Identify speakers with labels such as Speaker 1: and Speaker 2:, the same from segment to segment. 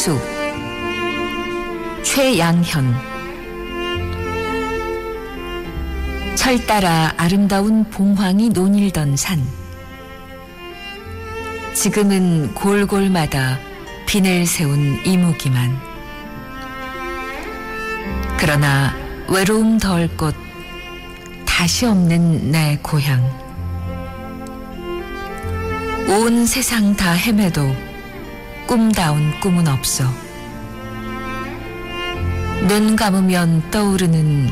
Speaker 1: 최경수, 최양현. 철 따라 아름다운 봉황이 논일던 산. 지금은 골골마다 빈을 세운 이무기만. 그러나 외로움 덜 곳 다시 없는 내 고향. 온 세상 다 헤매도 꿈다운 꿈은 없어. 눈 감으면 떠오르는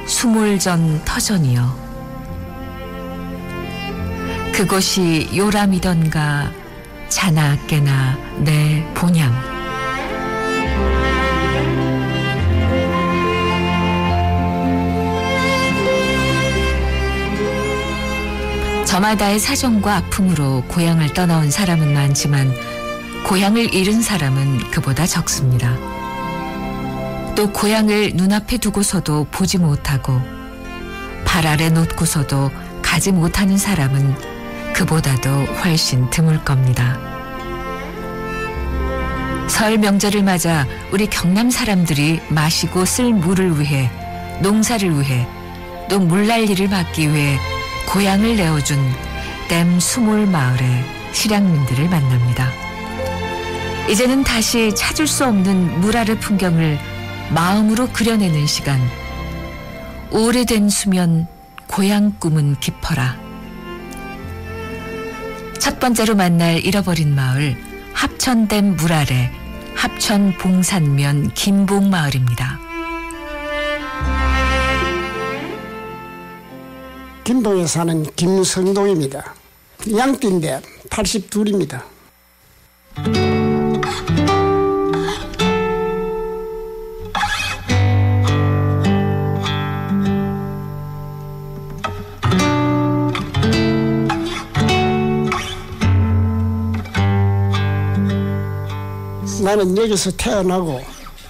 Speaker 1: 수몰전 터전이여. 그곳이 요람이던가 자나 깨나 내 본향. 저마다의 사정과 아픔으로 고향을 떠나온 사람은 많지만 고향을 잃은 사람은 그보다 적습니다. 또 고향을 눈앞에 두고서도 보지 못하고 발 아래 놓고서도 가지 못하는 사람은 그보다도 훨씬 드물 겁니다. 설 명절을 맞아 우리 경남 사람들이 마시고 쓸 물을 위해, 농사를 위해, 또 물난리를 막기 위해 고향을 내어준 댐 수몰 마을의 실향민들을 만납니다. 이제는 다시 찾을 수 없는 물 아래 풍경을 마음으로 그려내는 시간. 오래된 수면 고향 꿈은 깊어라. 첫 번째로 만날 잃어버린 마을, 합천댐 물 아래 합천 봉산면 김봉마을입니다.
Speaker 2: 김봉에 사는 김성동입니다. 양띠인데 82입니다. 나는 여기서 태어나고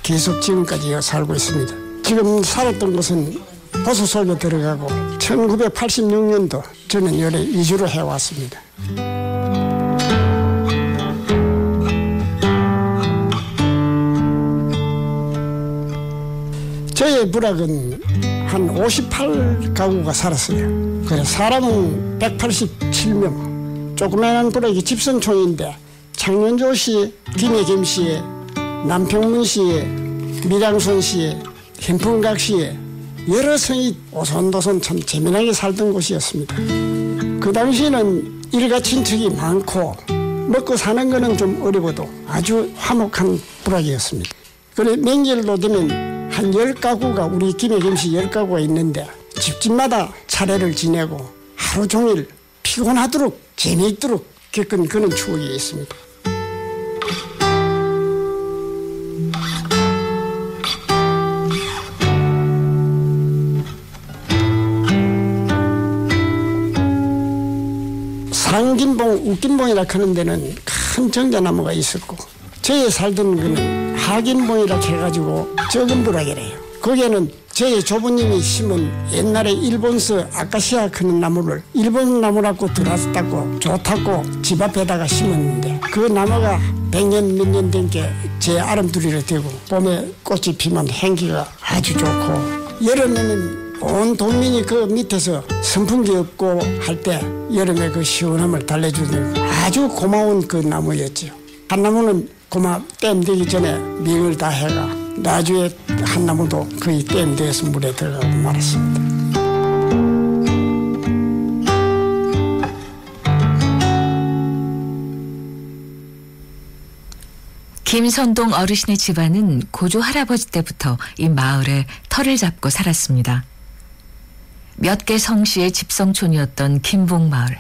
Speaker 2: 계속 지금까지 여기 살고 있습니다. 지금 살았던 곳은 보수소에 들어가고 1986년도 저는 여기 이주를 해왔습니다. 저의 부락은 한 58가구가 살았어요. 그래서 사람은 187명. 조그마한 부락이 집성촌인데 창녕조시, 김해김시에, 남평문시에, 밀양손시에, 현풍각시에 여러 성이 오손도손 참 재미나게 살던 곳이었습니다. 그 당시에는 일가 친척이 많고 먹고 사는 거는 좀 어려워도 아주 화목한 부락이었습니다. 그래 명절도 되면 한 10가구가 우리 김해김씨 10가구가 있는데 집집마다 차례를 지내고 하루 종일 피곤하도록 재미있도록 겪은 그런 추억이 있습니다. 상김봉, 웃김봉이라 하는 데는 큰 정자나무가 있었고 저에 살던 거는 하김봉이라 해가지고 적은 부락이래요. 거기에는 저희 조부님이 심은 옛날에 일본서 아카시아 크는 나무를 일본 나무라고 들었다고 좋다고 집 앞에다가 심었는데 그 나무가 100년 몇 년 된 게 제 아름드리로 되고 봄에 꽃이 피면 향기가 아주 좋고 여름에는 온 동민이 그 밑에서 선풍기 없고 할 때 여름에 그 시원함을 달래주는 아주 고마운 그 나무였죠. 한 나무는 댐 되기 전에 밍을 다 해가 나중에 한 나무도 거의 댐 돼서 물에 들어가고 말았습니다.
Speaker 1: 김선동 어르신의 집안은 고조 할아버지 때부터 이 마을에 터를 잡고 살았습니다. 몇 개 성씨의 집성촌이었던 김봉마을.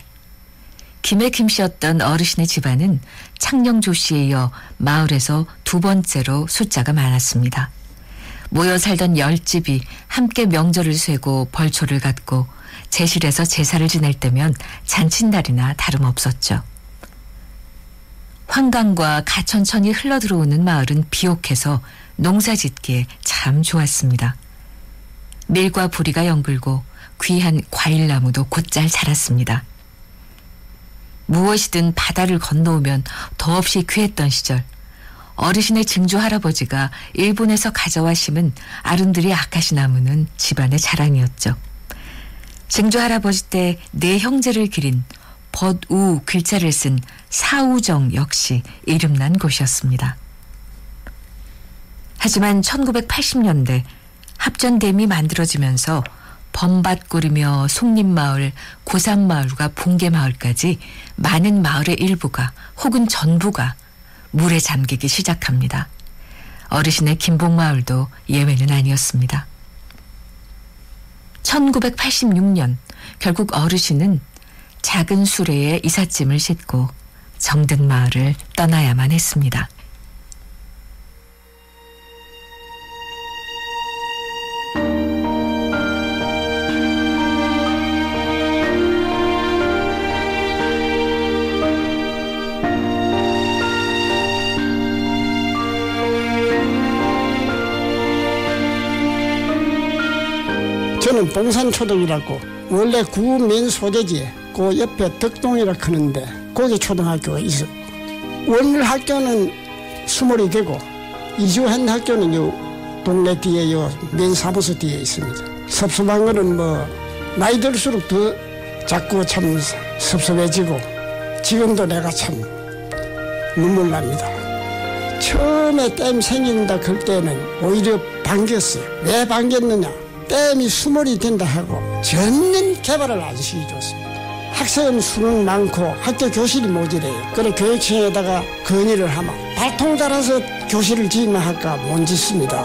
Speaker 1: 김해 김씨였던 어르신의 집안은 창녕조 씨에 이어 마을에서 두 번째로 숫자가 많았습니다. 모여 살던 10집이 함께 명절을 쇠고 벌초를 갖고 제실에서 제사를 지낼 때면 잔칫날이나 다름없었죠. 환강과 가천천이 흘러들어오는 마을은 비옥해서 농사짓기에 참 좋았습니다. 밀과 보리가 영불고 귀한 과일나무도 곧잘 자랐습니다. 무엇이든 바다를 건너오면 더없이 귀했던 시절 어르신의 증조 할아버지가 일본에서 가져와 심은 아름드리 아카시 나무는 집안의 자랑이었죠. 증조 할아버지 때 네 형제를 기린 벗우 글자를 쓴 사우정 역시 이름난 곳이었습니다. 하지만 1980년대 합전댐이 만들어지면서 범밭골이며 송림마을, 고산마을과 봉계마을까지 많은 마을의 일부가 혹은 전부가 물에 잠기기 시작합니다. 어르신의 김봉마을도 예외는 아니었습니다. 1986년 결국 어르신은 작은 수레에 이삿짐을 싣고 정든 마을을 떠나야만 했습니다.
Speaker 2: 저는 봉산초등이라고 원래 구민 소재지에 그 옆에 덕동이라 하는데 거기 초등학교가 있어. 원래 학교는 수몰이 되고 이주한 학교는 요 동네 뒤에 요 맨 사무소 뒤에 있습니다. 섭섭한 거는 뭐 나이 들수록 더 자꾸 참 섭섭해지고 지금도 내가 참 눈물 납니다. 처음에 댐 생긴다 그럴 때는 오히려 반겼어요. 왜 반겼느냐? 댐이 수몰이 된다 하고 전면 개발을 안 시켜줬습니다. 학생 수는 많고 학교 교실이 모자라요. 그래 교육청에다가 건의를 하면 발통 달아서 교실을 지으면 할까 못 짓습니다.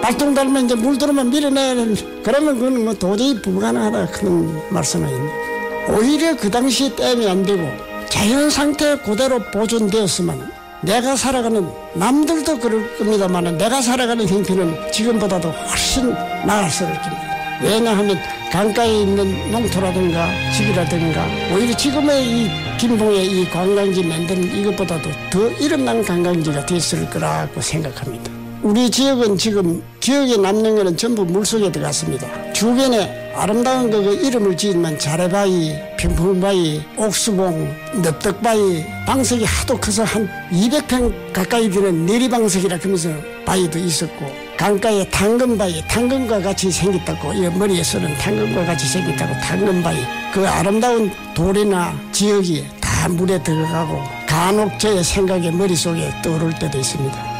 Speaker 2: 발통 달면 이제 물 들어오면 밀어내는 그러면 그건 뭐 도저히 불가능하다 그런 말씀을 했는데 오히려 그 당시 댐이 안 되고 자연 상태 그대로 보존되었으면 내가 살아가는 남들도 그럴 겁니다만 내가 살아가는 형편은 지금보다도 훨씬 나았을 겁니다. 왜냐하면 강가에 있는 농토라든가 집이라든가 오히려 지금의 이 김봉의 이 관광지 만드는 이것보다도 더 이름난 관광지가 됐을 거라고 생각합니다. 우리 지역은 지금 기억에 남는 것은 전부 물속에 들어갔습니다. 주변에 아름다운 그 이름을 지으면 자래바위, 평풍바위, 옥수봉, 넓덕바위, 방석이 하도 커서 한 200평 가까이 되는 내리방석이라 그러면서 바위도 있었고 강가에 당근바위, 당근과 같이 생겼다고 이 머리에 쓰는 당근과 같이 생겼다고 당근바위 그 아름다운 돌이나 지역이 다 물에 들어가고 간혹 제 생각에 머릿속에 떠오를 때도 있습니다.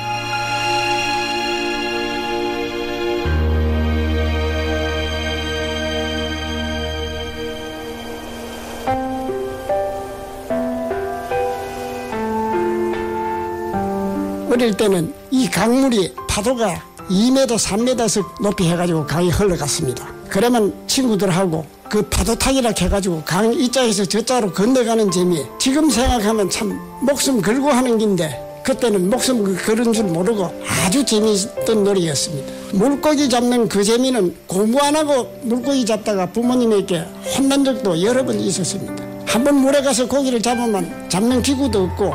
Speaker 2: 어릴 때는 이 강물이 파도가 2m, 3m씩 높이 해가지고 강이 흘러갔습니다. 그러면 친구들하고 그 파도타기라 해가지고 강 이자에서 저자로 건너가는 재미 지금 생각하면 참 목숨 걸고 하는 긴데 그때는 목숨 걸은 줄 모르고 아주 재미있던 놀이였습니다. 물고기 잡는 그 재미는 공부 안 하고 물고기 잡다가 부모님에게 혼난 적도 여러 번 있었습니다. 한번 물에 가서 고기를 잡으면 잡는 기구도 없고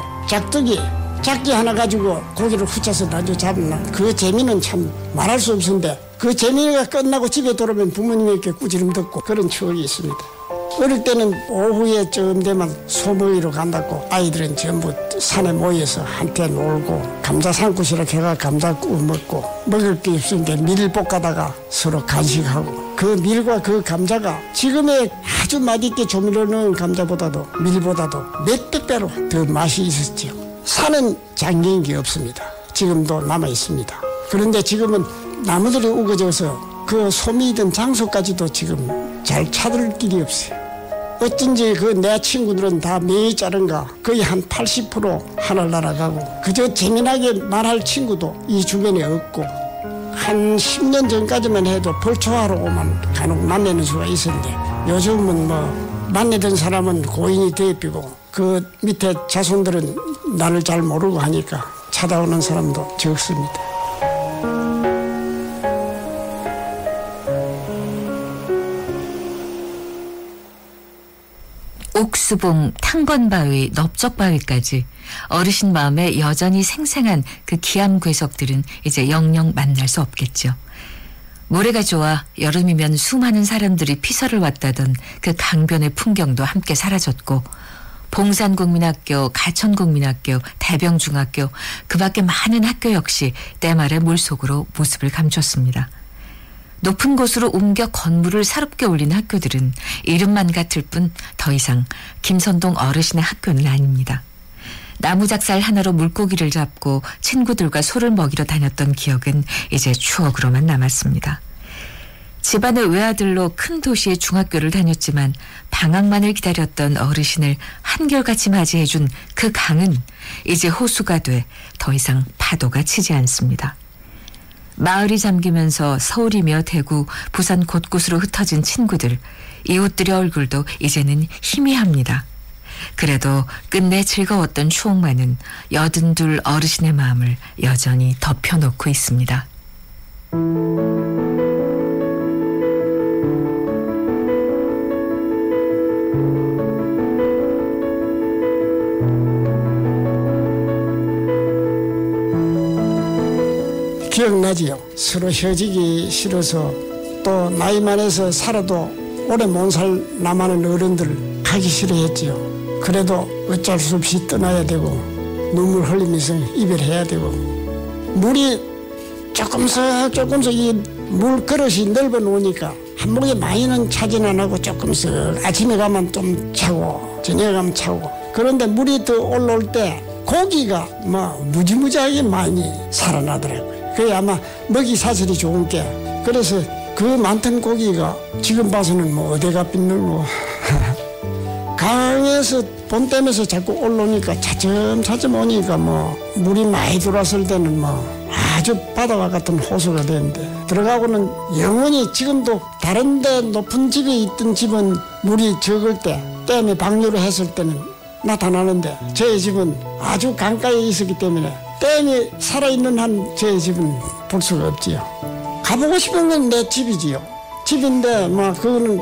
Speaker 2: 짝기 하나 가지고 고기를 후쳐서 나중에 잡으면 그 재미는 참 말할 수 없는데 그 재미가 끝나고 집에 돌아오면 부모님에게 꾸지름 듣고 그런 추억이 있습니다. 어릴 때는 오후에 쯤 되면 소모이로 간다고 아이들은 전부 산에 모여서 한테 놀고 감자 산꽃이라 해가 감자 구워 먹고 먹을 게 없으니까 밀 볶아다가 서로 간식하고 그 밀과 그 감자가 지금의 아주 맛있게 조미료 넣은 감자보다도 밀보다도 몇백 배로 더 맛이 있었죠. 산은 잠긴 게 없습니다. 지금도 남아 있습니다. 그런데 지금은 나무들이 우거져서 그 소미있던 장소까지도 지금 잘 찾을 길이 없어요. 어쩐지 그 내 친구들은 다 명이 자른가 거의 한 80% 하늘 날아가고 그저 재미나게 말할 친구도 이 주변에 없고 한 10년 전까지만 해도 벌초하러 오면 간혹 만나는 수가 있었는데 요즘은 뭐 만나던 사람은 고인이 되어비고 그 밑에 자손들은 나를 잘 모르고 하니까 찾아오는 사람도 적습니다.
Speaker 1: 옥수봉, 탕건바위, 넓적바위까지 어르신 마음에 여전히 생생한 그 기암괴석들은 이제 영영 만날 수 없겠죠. 모래가 좋아 여름이면 수많은 사람들이 피서를 왔다던 그 강변의 풍경도 함께 사라졌고 봉산국민학교, 가천국민학교, 대병중학교, 그 밖에 많은 학교 역시 때말에 물속으로 모습을 감췄습니다. 높은 곳으로 옮겨 건물을 새롭게 올린 학교들은 이름만 같을 뿐 더 이상 김선동 어르신의 학교는 아닙니다. 나무작살 하나로 물고기를 잡고 친구들과 소를 먹이러 다녔던 기억은 이제 추억으로만 남았습니다. 집안의 외아들로 큰 도시의 중학교를 다녔지만 방학만을 기다렸던 어르신을 한결같이 맞이해준 그 강은 이제 호수가 돼 더 이상 파도가 치지 않습니다. 마을이 잠기면서 서울이며 대구, 부산 곳곳으로 흩어진 친구들, 이웃들의 얼굴도 이제는 희미합니다. 그래도 끝내 즐거웠던 추억만은 82 어르신의 마음을 여전히 덮여놓고 있습니다.
Speaker 2: 기억나지요. 서로 헤어지기 싫어서 또 나이 많아서 살아도 오래 못 살 남하는 어른들 가기 싫어했지요. 그래도 어쩔 수 없이 떠나야 되고 눈물 흘리면서 이별해야 되고 물이 조금씩 이 물그릇이 넓어 놓으니까 한목에 많이는 차진 안 하고 조금씩 아침에 가면 좀 차고 저녁에 가면 차고 그런데 물이 더 올라올 때 고기가 무지무지하게 많이 살아나더라고요. 그게 아마 먹이 사슬이 좋은 게 그래서 그 많던 고기가 지금 봐서는 어디가 빗물고 강에서 봄댐에서 자꾸 올라오니까 차츰차츰 오니까 물이 많이 들어왔을 때는 아주 바다와 같은 호수가 되는데 들어가고는 영원히 지금도 다른 데 높은 집에 있던 집은 물이 적을 때 댐에 방류를 했을 때는 나타나는데 저희 집은 아주 강가에 있었기 때문에 댐이 살아있는 한 저희 집은 볼 수가 없지요. 가보고 싶은 건 내 집이지요. 집인데 그거는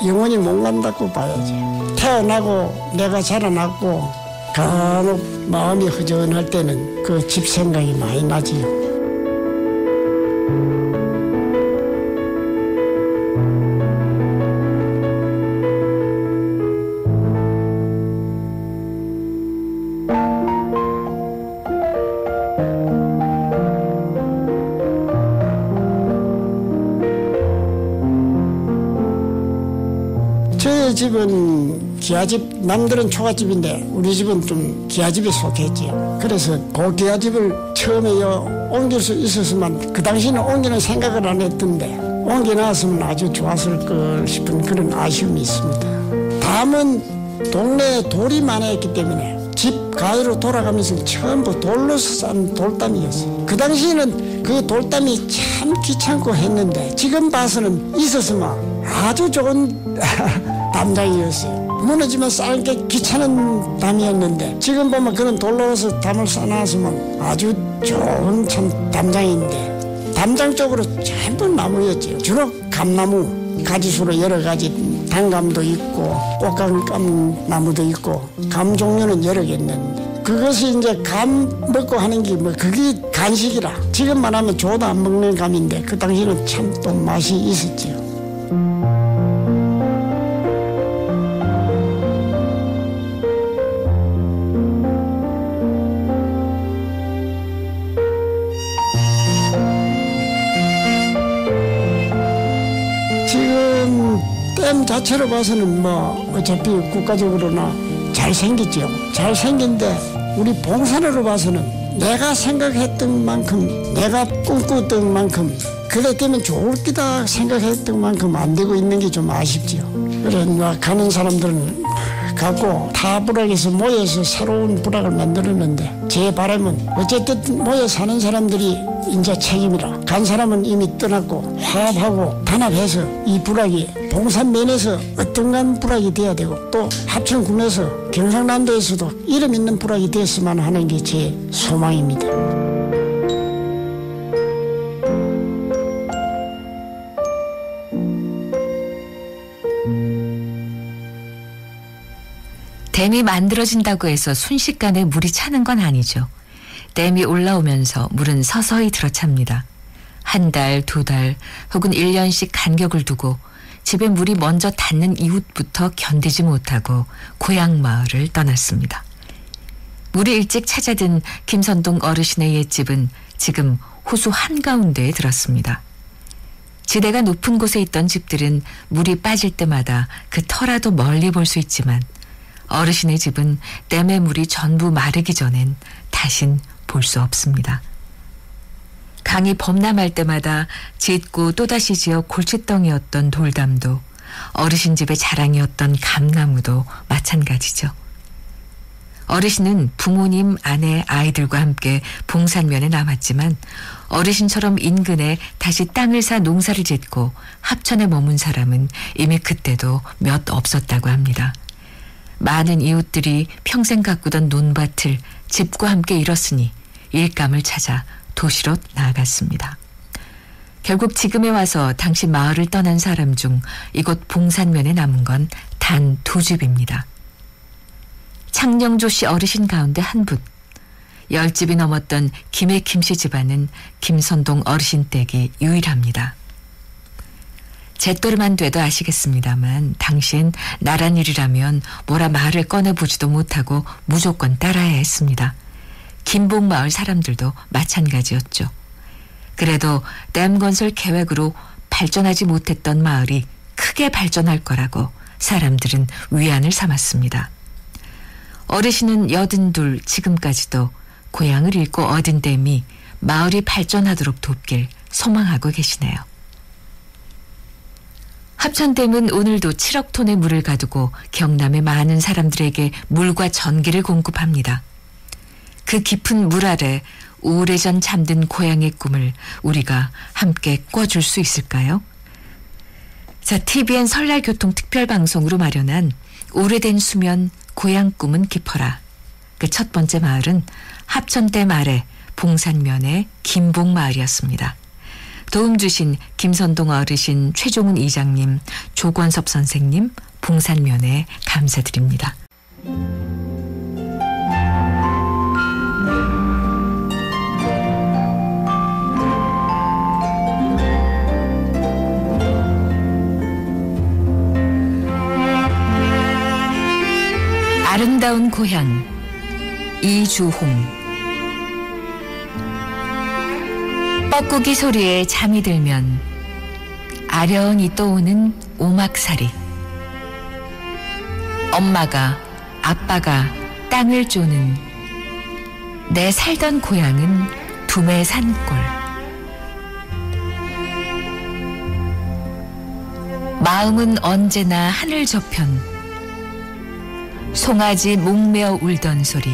Speaker 2: 영원히 못 간다고 봐야지. 태어나고 내가 자라났고 간혹 마음이 허전할 때는 그 집 생각이 많이 나지요. 저희 집은 기아집, 남들은 초가집인데 우리 집은 좀 기아집에 속했지요. 그래서 그 기아집을 처음에 옮길 수 있었으면 그 당시에는 옮기는 생각을 안 했던데 옮겨 나왔으면 아주 좋았을 걸 싶은 그런 아쉬움이 있습니다. 다음은 동네에 돌이 많았기 때문에 집 가위로 돌아가면서 전부 돌로 싼 돌담이었어요. 그 당시에는 그 돌담이 참 귀찮고 했는데 지금 봐서는 있었으면 아주 좋은 담장이었어요. 무너지면 쌓는 게 귀찮은 담이었는데 지금 보면 그런 돌로서 담을 쌓아놨으면 아주 좋은 참 담장인데 담장 쪽으로 전부 나무였죠. 주로 감나무, 가지수로 여러 가지 단감도 있고 꽃감나무도 있고 감 종류는 여러 개 있는데 그것이 이제 감 먹고 하는 게 그게 간식이라 지금만 하면 줘도 안 먹는 감인데 그 당시에는 참 또 맛이 있었죠. 지금 댐 자체로 봐서는 어차피 국가적으로나 잘생겼죠. 잘생긴데 우리 봉산으로 봐서는 내가 생각했던 만큼 내가 꿈꾸던 만큼 그래 되면 좋을 기다 생각했던 만큼 안 되고 있는 게 좀 아쉽지요. 그래 가는 사람들은 가고 타 부락에서 모여서 새로운 부락을 만들었는데 제 바람은 어쨌든 모여 사는 사람들이 이제 책임이라 간 사람은 이미 떠났고 화합하고 단합해서 이 부락이 봉산면에서 어떤간 부락이 돼야 되고 또 합천군에서 경상남도에서도 이름 있는 부락이 됐으면 하는 게 제 소망입니다.
Speaker 1: 댐이 만들어진다고 해서 순식간에 물이 차는 건 아니죠. 댐이 올라오면서 물은 서서히 들어찹니다. 한 달, 두 달 혹은 1년씩 간격을 두고 집에 물이 먼저 닿는 이웃부터 견디지 못하고 고향 마을을 떠났습니다. 물이 일찍 찾아든 김선동 어르신의 옛집은 지금 호수 한가운데에 들었습니다. 지대가 높은 곳에 있던 집들은 물이 빠질 때마다 그 터라도 멀리 볼 수 있지만 어르신의 집은 댐의 물이 전부 마르기 전엔 다신 볼 수 없습니다. 강이 범람할 때마다 짓고 또다시 지어 골칫덩이였던 돌담도 어르신 집의 자랑이었던 감나무도 마찬가지죠. 어르신은 부모님, 아내, 아이들과 함께 봉산면에 남았지만 어르신처럼 인근에 다시 땅을 사 농사를 짓고 합천에 머문 사람은 이미 그때도 몇 없었다고 합니다. 많은 이웃들이 평생 가꾸던 논밭을 집과 함께 잃었으니 일감을 찾아 도시로 나아갔습니다. 결국 지금에 와서 당시 마을을 떠난 사람 중 이곳 봉산면에 남은 건 단 2집입니다. 창녕조 씨 어르신 가운데 한 분, 10집이 넘었던 김해김 씨 집안은 김선동 어르신 댁이 유일합니다. 제 또래만 돼도 아시겠습니다만 당시엔 나란 일이라면 뭐라 말을 꺼내보지도 못하고 무조건 따라야 했습니다. 김복마을 사람들도 마찬가지였죠. 그래도 댐 건설 계획으로 발전하지 못했던 마을이 크게 발전할 거라고 사람들은 위안을 삼았습니다. 어르신은 82 지금까지도 고향을 잃고 얻은 댐이 마을이 발전하도록 돕길 소망하고 계시네요. 합천댐은 오늘도 7억 톤의 물을 가두고 경남의 많은 사람들에게 물과 전기를 공급합니다. 그 깊은 물 아래 오래전 잠든 고향의 꿈을 우리가 함께 꿔줄 수 있을까요? 자, TVN 설날 교통 특별방송으로 마련한 오래된 수면 고향 꿈은 깊어라. 그 첫 번째 마을은 합천댐 아래 봉산면의 김복마을이었습니다. 도움 주신 김선동 어르신, 최종훈 이장님, 조권섭 선생님, 봉산면에 감사드립니다. 아름다운 고향 이주홍. 뻐꾸기 소리에 잠이 들면 아련히 떠오는 오막살이. 엄마가 아빠가 땅을 쪼는 내 살던 고향은 두메 산골. 마음은 언제나 하늘 저편 송아지 목매어 울던 소리.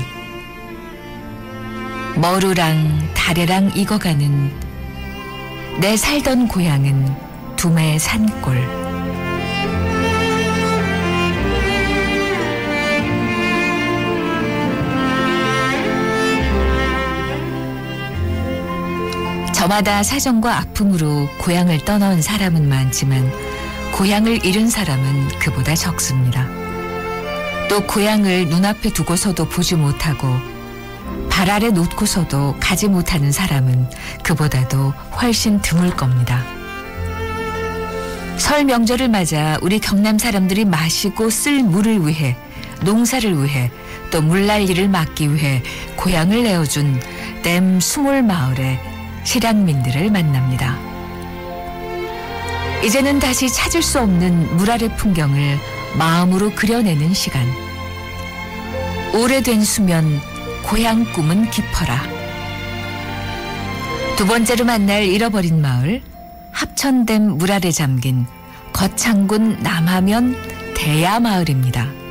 Speaker 1: 머루랑 다래랑 익어가는 내 살던 고향은 두메 산골. 저마다 사정과 아픔으로 고향을 떠나온 사람은 많지만 고향을 잃은 사람은 그보다 적습니다. 또 고향을 눈앞에 두고서도 보지 못하고 발 아래 놓고서도 가지 못하는 사람은 그보다도 훨씬 드물 겁니다. 설 명절을 맞아 우리 경남 사람들이 마시고 쓸 물을 위해, 농사를 위해, 또 물난리를 막기 위해 고향을 내어준 댐 수몰 마을의 실향민들을 만납니다. 이제는 다시 찾을 수 없는 물 아래 풍경을 마음으로 그려내는 시간. 오래된 수면 고향 꿈은 깊어라. 두 번째로 만날 잃어버린 마을, 합천댐 물 아래 잠긴 거창군 남하면 대야마을입니다.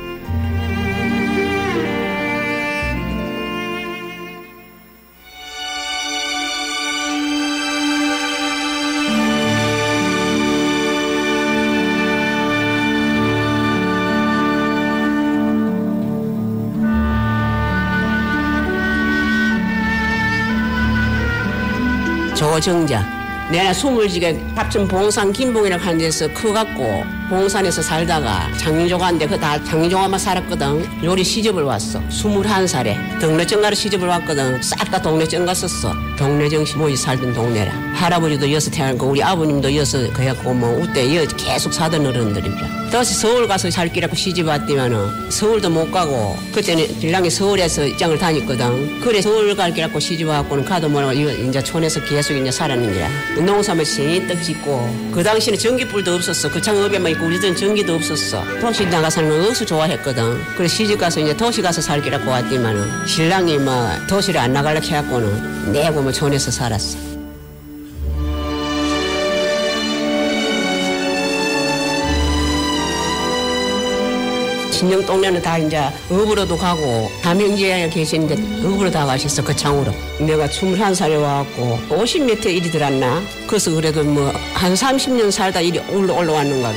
Speaker 3: 조정자. 내가 20지게 합천 봉산 김봉이라고 하는 데서 커갖고 봉산에서 살다가 장인조가인데 그 다 장인조가만 살았거든. 요리 시집을 왔어. 21살에 동네 정가로 시집을 왔거든. 싹 다 동네 정가 썼어. 동네 정시 모이 살던 동네라. 할아버지도 여기서 태어났고 우리 아버님도 여기서 그랬고 뭐 우때 여기 계속 사던 어른들이라. 다시 서울 가서 살기라고 시집 왔더면은 서울도 못 가고 그때는 빌랑이 서울에서 입장을 다녔거든. 그래 서울 갈기라고 시집 와갖고는 가도 뭐라고 이제 촌에서 계속 이제 살았는 거야. 농사만 신떡 짓고 그 당시에는 전기불도 없었어. 그 창업에만 있고 우리들은 전기도 없었어. 도시 나가 사는 걸 억수 좋아했거든. 그래 시집 가서 이제 도시 가서 살기라고 왔더만은 신랑이 뭐 도시를 안 나가려고 해갖고는 내고 뭐 촌에서 살았어. 신영 동네는 다 이제 업으로도 가고 담영지에 계시는데 업으로 다 가셨어. 그 창으로. 내가 21살에 와갖고 50m 일이 들었나? 그래서 그래도 뭐 한 30년 살다 일이 올라왔는가 봐.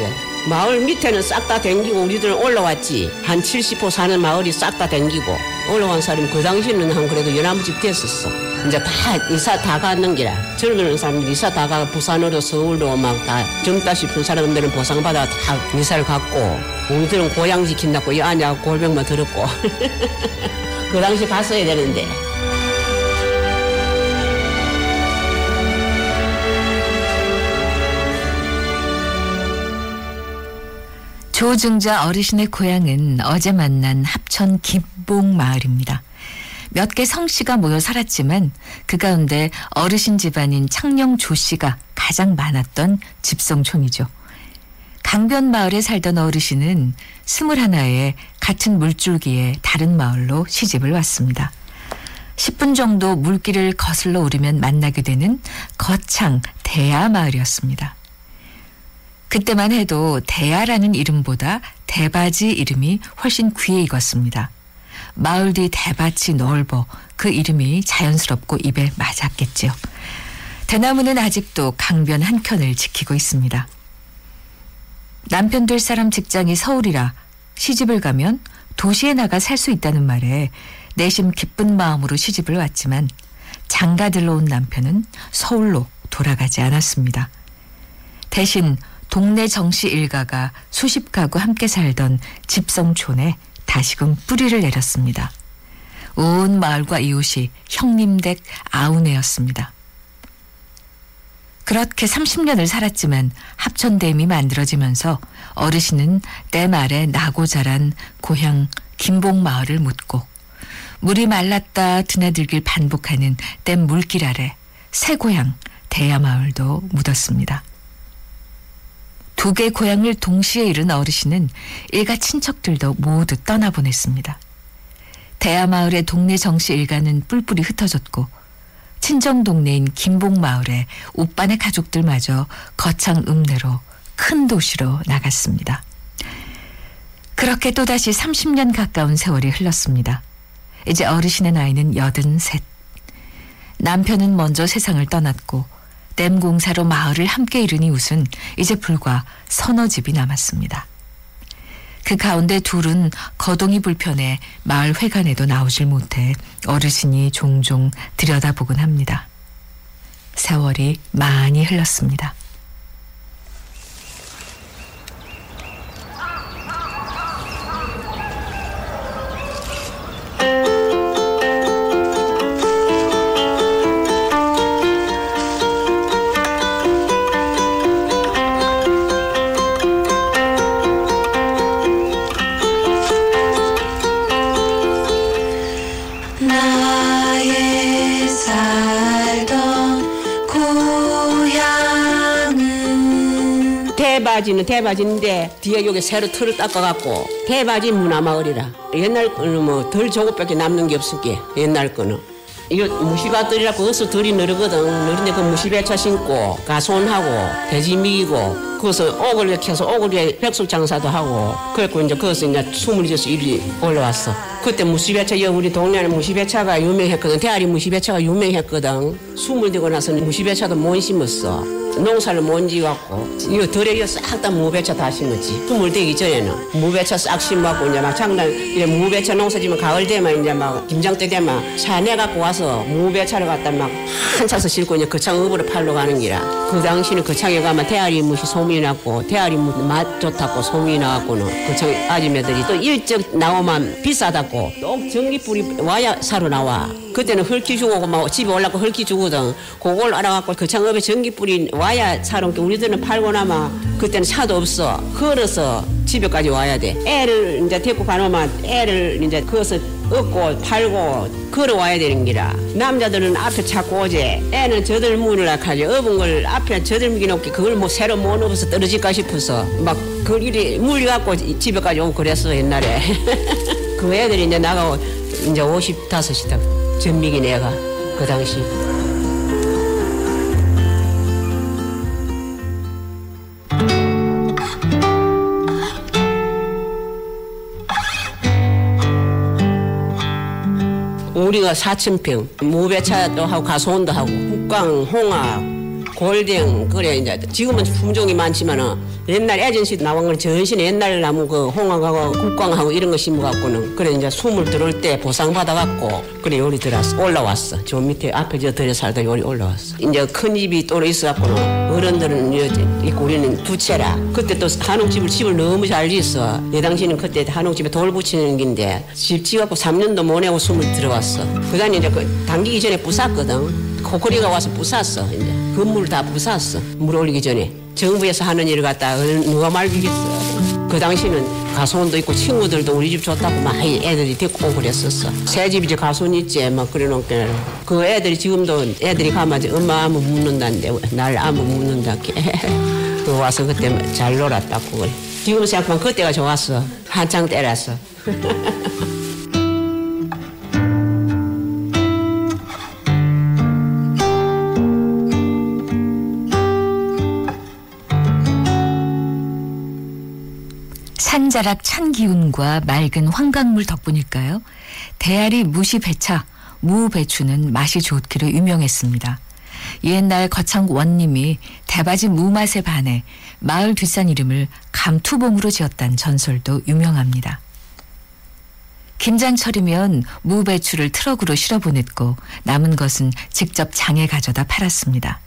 Speaker 3: 마을 밑에는 싹 다 댕기고 우리들은 올라왔지. 한 70호 사는 마을이 싹 다 댕기고 올라간 사람이 그 당시에는 한 그래도 연합집 됐었어. 이제 다 이사 다 가는 기라. 젊은 사람들 이사 다 가 부산으로 서울로 막 다 젊다 싶은 사람들은 보상받아 다 이사를 갔고 우리들은 고향 지킨다고 이 아냐 골병만 들었고 그 당시 갔어야 되는데.
Speaker 1: 조증자 어르신의 고향은 어제 만난 합천 김봉마을입니다. 몇 개 성씨가 모여 살았지만 그 가운데 어르신 집안인 창녕 조씨가 가장 많았던 집성촌이죠. 강변마을에 살던 어르신은 21에 같은 물줄기에 다른 마을로 시집을 왔습니다. 10분 정도 물길을 거슬러 오르면 만나게 되는 거창 대야마을이었습니다. 그때만 해도 대야라는 이름보다 대바지 이름이 훨씬 귀에 익었습니다. 마을 뒤 대밭이 넓어 그 이름이 자연스럽고 입에 맞았겠지요. 대나무는 아직도 강변 한켠을 지키고 있습니다. 남편 될 사람 직장이 서울이라 시집을 가면 도시에 나가 살 수 있다는 말에 내심 기쁜 마음으로 시집을 왔지만 장가들러 온 남편은 서울로 돌아가지 않았습니다. 대신 동네 정씨 일가가 수십 가구 함께 살던 집성촌에 다시금 뿌리를 내렸습니다. 온 마을과 이웃이 형님댁 아우네였습니다. 그렇게 30년을 살았지만 합천댐이 만들어지면서 어르신은 댐 아래 나고 자란 고향 김봉마을을 묻고 물이 말랐다 드나들길 반복하는 댐 물길 아래 새 고향 대야마을도 묻었습니다. 두 개 고향을 동시에 잃은 어르신은 일가 친척들도 모두 떠나보냈습니다. 대야마을의 동네 정씨 일가는 뿔뿔이 흩어졌고 친정 동네인 김봉마을의 오빠네 가족들마저 거창 읍내로 큰 도시로 나갔습니다. 그렇게 또다시 30년 가까운 세월이 흘렀습니다. 이제 어르신의 나이는 83. 남편은 먼저 세상을 떠났고 댐 공사로 마을을 함께 잃은 이웃은 이제 불과 서너 집이 남았습니다. 그 가운데 둘은 거동이 불편해 마을 회관에도 나오질 못해 어르신이 종종 들여다보곤 합니다. 세월이 많이 흘렀습니다.
Speaker 4: 나의 살던 고향은
Speaker 3: 대바지는 대바지인데 뒤에 여기 새로 틀을 닦아갖고 대바지 문화마을이라. 옛날 거는 뭐 덜 저것밖에 남는 게 없을게. 옛날 거는 이거 무시밭들이라고 어서 들이 느르거든. 느린데 그 무시배차 신고 가손하고 돼지 미기고 거기서 옥을 이렇게 해서 옥을 백숙 장사도 하고 그랬고 이제 거기서 이제 20져서 일이 올라왔어. 그때 무시배차 우리 동네는 무시배차가 유명했거든. 대아리 무시배차가 유명했거든. 20 되고 나서 무시배차도 못 심었어. 농사를 못 지갖고 이거 들에 싹 다 무배차 다 심었지. 스물 되기 전에는 무배차 싹 심었고 이제 막 장난 이제 무배차 농사 지면 가을 되면 이제 막 김장 때 되면 차 내 갖고 와서 무배차를 갖다 막 한 차서 싣고 이제 거창읍으로 팔러 가는 기라. 그 당시는 거창에 가면 대아리 무시 소문이 났고 대아리 무 맛 좋다고 소문이 나갖고는 거창 아줌매들이 또 일찍 나오면 비싸다고 또 전기불이 와야 사러 나와. 그때는 헐기 주고 막 집에 올라고 헐기 주거든. 그걸 알아갖고 거창읍에 전기불이 와야 사러 오니까 우리들은 팔고 나면 그때는 차도 없어. 걸어서 집에까지 와야 돼. 애를 이제 데리고 가놓으면 애를 이제 그것을 얻고 팔고 걸어와야 되는 기라. 남자들은 앞에 찾고 오지. 애는 저들무를 하지. 업은 걸 앞에 저들무기 놓기 그걸 뭐 새로 못 업어서 떨어질까 싶어서 막 그 일이 물려갖고 집에까지 오고 그랬어 옛날에. 그 애들이 이제 나가고 이제 55이다. 전미긴 애가 그 당시. 우리가 4,000평 무배차도 하고 가소원도 하고 국광, 홍합, 골댕 그래 이제 지금은 품종이 많지만은 옛날 에전시 나온 건 전신에 옛날 나무 그 홍합하고 국광하고 이런 거 심어갖고는 그래 이제 숨을 들어올 때 보상 받아갖고 그래 요리 들어왔어 올라왔어. 저 밑에 앞에 저 들에 살다 요리 올라왔어. 이제 큰 집이 또래 있어갖고는 어른들은 있고 우리는 두 채라. 그때 또 한옥집을 너무 잘 지었어. 내 당시는 그때 한옥집에 돌 붙이는 긴데 집 지갖고 3년도 못 내고 숨을 들어왔어. 그다음에 이제 그 당기기 전에 부쌌거든. 코코리가 와서 부쌌어. 이제 건물 다 부쌌어. 물 올리기 전에 정부에서 하는 일을 갖다 누가 말리겠어. 그 당시는 가수원도 있고 친구들도 우리 집 좋다고 막 애들이 데리고 오고 그랬었어. 새 집 이제 가수원 있지 막 그래놓게 그 애들이 지금도 애들이 가면 엄마 아무 묻는다는데 날 아무 묻는다. 그 와서 그때 잘 놀았다고 그래. 지금 생각하면 그때가 좋았어. 한창 때라서.
Speaker 1: 산자락 찬 기운과 맑은 황강물 덕분일까요? 대아리 무시 배차, 무배추는 맛이 좋기로 유명했습니다. 옛날 거창 원님이 대바지 무맛에 반해 마을 뒷산 이름을 감투봉으로 지었다는 전설도 유명합니다. 김장철이면 무배추를 트럭으로 실어보냈고 남은 것은 직접 장에 가져다 팔았습니다.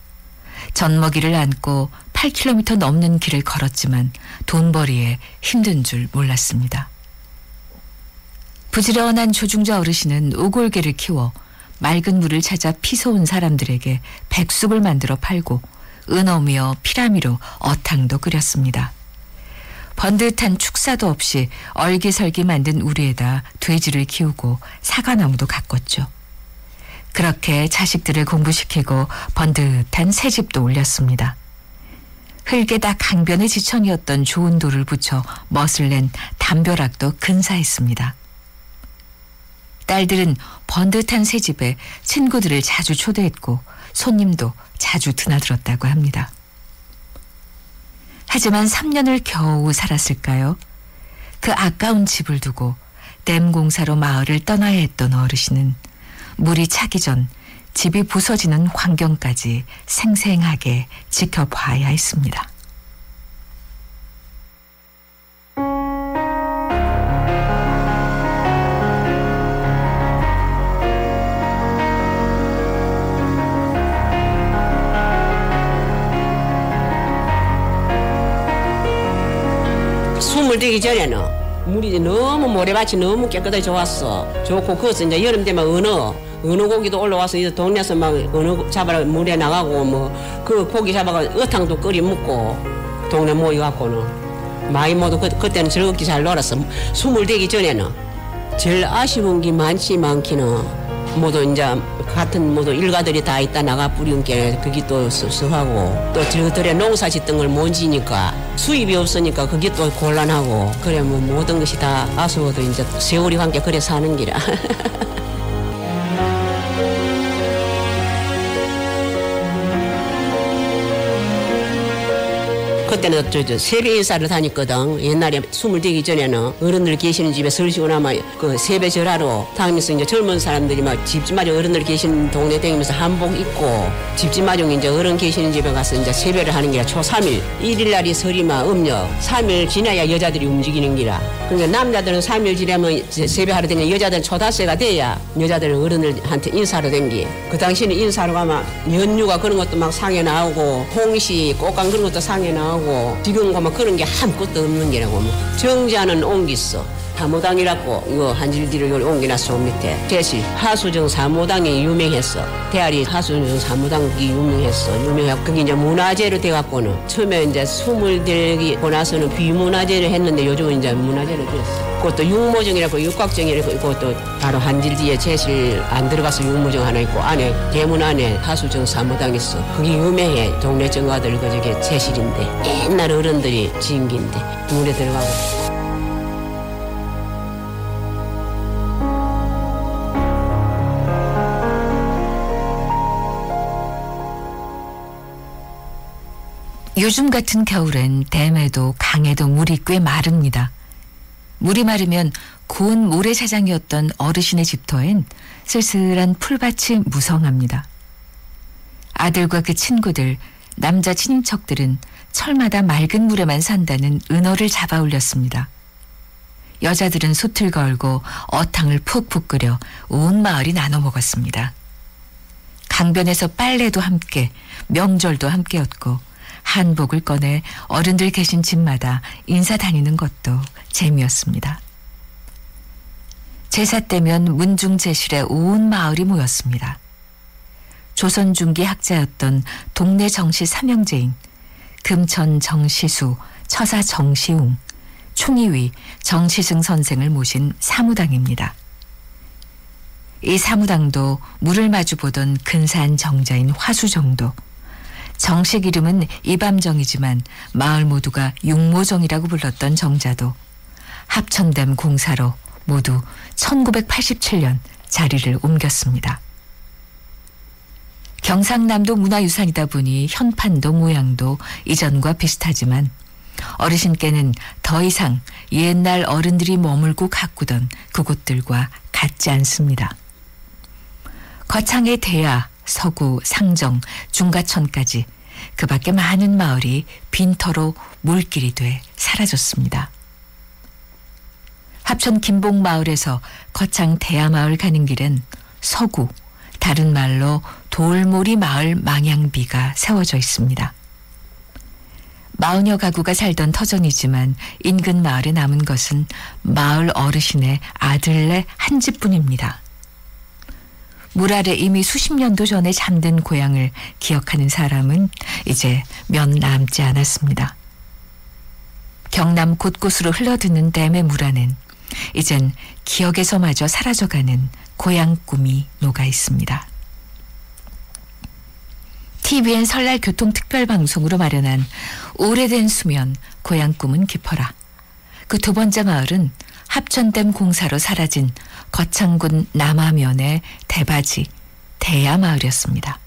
Speaker 1: 젖먹이를 안고 8km 넘는 길을 걸었지만 돈벌이에 힘든 줄 몰랐습니다. 부지런한 조중자 어르신은 오골개를 키워 맑은 물을 찾아 피서온 사람들에게 백숙을 만들어 팔고 은어미와 피라미로 어탕도 끓였습니다. 번듯한 축사도 없이 얼기설기 만든 우리에다 돼지를 키우고 사과나무도 가꿨죠. 그렇게 자식들을 공부시키고 번듯한 새집도 올렸습니다. 흙에다 강변의 지천이었던 좋은 돌을 붙여 멋을 낸 담벼락도 근사했습니다. 딸들은 번듯한 새집에 친구들을 자주 초대했고 손님도 자주 드나들었다고 합니다. 하지만 3년을 겨우 살았을까요? 그 아까운 집을 두고 댐 공사로 마을을 떠나야 했던 어르신은 물이 차기 전 집이 부서지는 광경까지 생생하게 지켜봐야 했습니다.
Speaker 3: 숨을 들기 전에는 물이 너무 모래밭이 너무 깨끗하게 좋았어. 좋고 그것은 이제 여름 되면 은어 고기도 올라와서 이제 동네에서 막 은어 잡아라 물에 나가고 뭐 그 고기 잡아가 어탕도 끓여 먹고 동네 모여갖고는 많이 모두 그때는 즐겁게 잘 놀았어. 숨을 대기 전에는 제일 아쉬운 게 많기는 모두 이제 같은 모두 일가들이 다 있다 나가 뿌린 게 그게 또 섭섭하고 또 저들의 농사 짓던 걸 못 지니까 수입이 없으니까 그게 또 곤란하고 그래 뭐 모든 것이 다 아쉬워도 이제 세월이 함께 그래 사는 기라. 그때는 저 세배 인사를 다녔거든. 옛날에 20 되기 전에는 어른들 계시는 집에 설시고 나면 그 세배 절하러 다니면서 이제 젊은 사람들이 막 집집마다 어른들 계시는 동네 다니면서 한복 입고 집집마다 이제 어른 계시는 집에 가서 이제 세배를 하는 게라 초 3일. 1일 날이 설이마 음력 3일 지나야 여자들이 움직이는 기라. 그러니까 남자들은 3일 지나면 세배하러 다니는 여자들은 초 5가 돼야 여자들은 어른들한테 인사하러 댕기. 그 당시에는 인사하러 가면 연유가 그런 것도 막 상에 나오고 홍시 꽃감 그런 것도 상에 나오고 지금 가면 그런 게 아무것도 없는 게라고. 정자는 옮겼어. 사무당이라고 이거 한질기를 옮겨놨어. 밑에 대실 하수정 사무당이 유명했어. 대아리 하수정 사무당이 유명했어. 유명하고 그게 이제 문화재로 돼갖고는 처음에 이제 20들고 나서는 비문화재를 했는데 요즘은 이제 문화재로 됐어. 그것도 육모정이라고 육각정이라고 그것도 바로 한질기에 제실 안 들어가서 육모정 하나 있고 안에 대문 안에 하수정 사무당 있어. 그게 유명해. 동네 정가들 그 저게 제실인데 옛날 어른들이 지은 긴데 물에 들어가고.
Speaker 1: 요즘 같은 겨울엔 댐에도 강에도 물이 꽤 마릅니다. 물이 마르면 고운 모래사장이었던 어르신의 집터엔 쓸쓸한 풀밭이 무성합니다. 아들과 그 친구들, 남자 친인척들은 철마다 맑은 물에만 산다는 은어를 잡아 올렸습니다. 여자들은 솥을 걸고 어탕을 푹푹 끓여 온 마을이 나눠 먹었습니다. 강변에서 빨래도 함께, 명절도 함께였고 한복을 꺼내 어른들 계신 집마다 인사 다니는 것도 재미였습니다. 제사 때면 문중제실에 온 마을이 모였습니다. 조선 중기 학자였던 동네 정시 삼형제인 금천 정시수, 처사 정시웅, 충의위 정시승 선생을 모신 사무당입니다. 이 사무당도 물을 마주보던 근사한 정자인 화수정도, 정식 이름은 이밤정이지만 마을 모두가 육모정이라고 불렀던 정자도 합천댐 공사로 모두 1987년 자리를 옮겼습니다. 경상남도 문화유산이다 보니 현판도 모양도 이전과 비슷하지만 어르신께는 더 이상 옛날 어른들이 머물고 가꾸던 그곳들과 같지 않습니다. 거창의 대야, 서구, 상정, 중가천까지 그 밖에 많은 마을이 빈터로 물길이 돼 사라졌습니다. 합천 김봉마을에서 거창 대야마을 가는 길엔 서구, 다른 말로 돌몰이 마을 망향비가 세워져 있습니다. 40여 가구가 살던 터전이지만 인근 마을에 남은 것은 마을 어르신의 아들네 한 집뿐입니다. 물 아래 이미 수십 년도 전에 잠든 고향을 기억하는 사람은 이제 몇 남지 않았습니다. 경남 곳곳으로 흘러드는 댐의 물 안엔 이젠 기억에서마저 사라져가는 고향 꿈이 녹아 있습니다. TVN 설날 교통특별방송으로 마련한 오래된 수면 고향 꿈은 깊어라. 그 두 번째 마을은 합천댐 공사로 사라진 거창군 남하면의 대바지 대야마을이었습니다.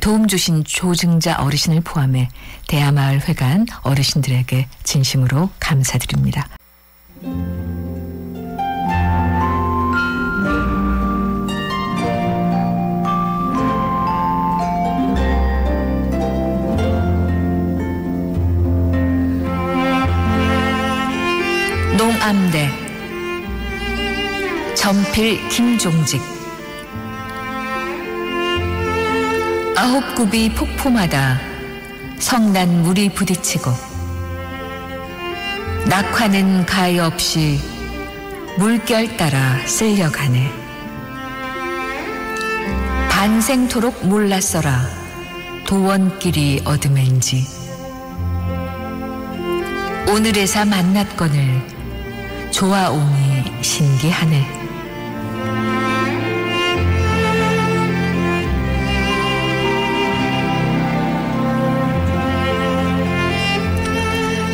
Speaker 1: 도움 주신 조증자 어르신을 포함해 대야마을 회관 어르신들에게 진심으로 감사드립니다. 농암대 전필 김종직. 아홉 굽이 폭포마다 성난 물이 부딪히고 낙화는 가히 없이 물결 따라 쓸려가네. 반생토록 몰랐어라 도원길이 어둠엔지 오늘에서 만났거늘 좋아오니 신기하네.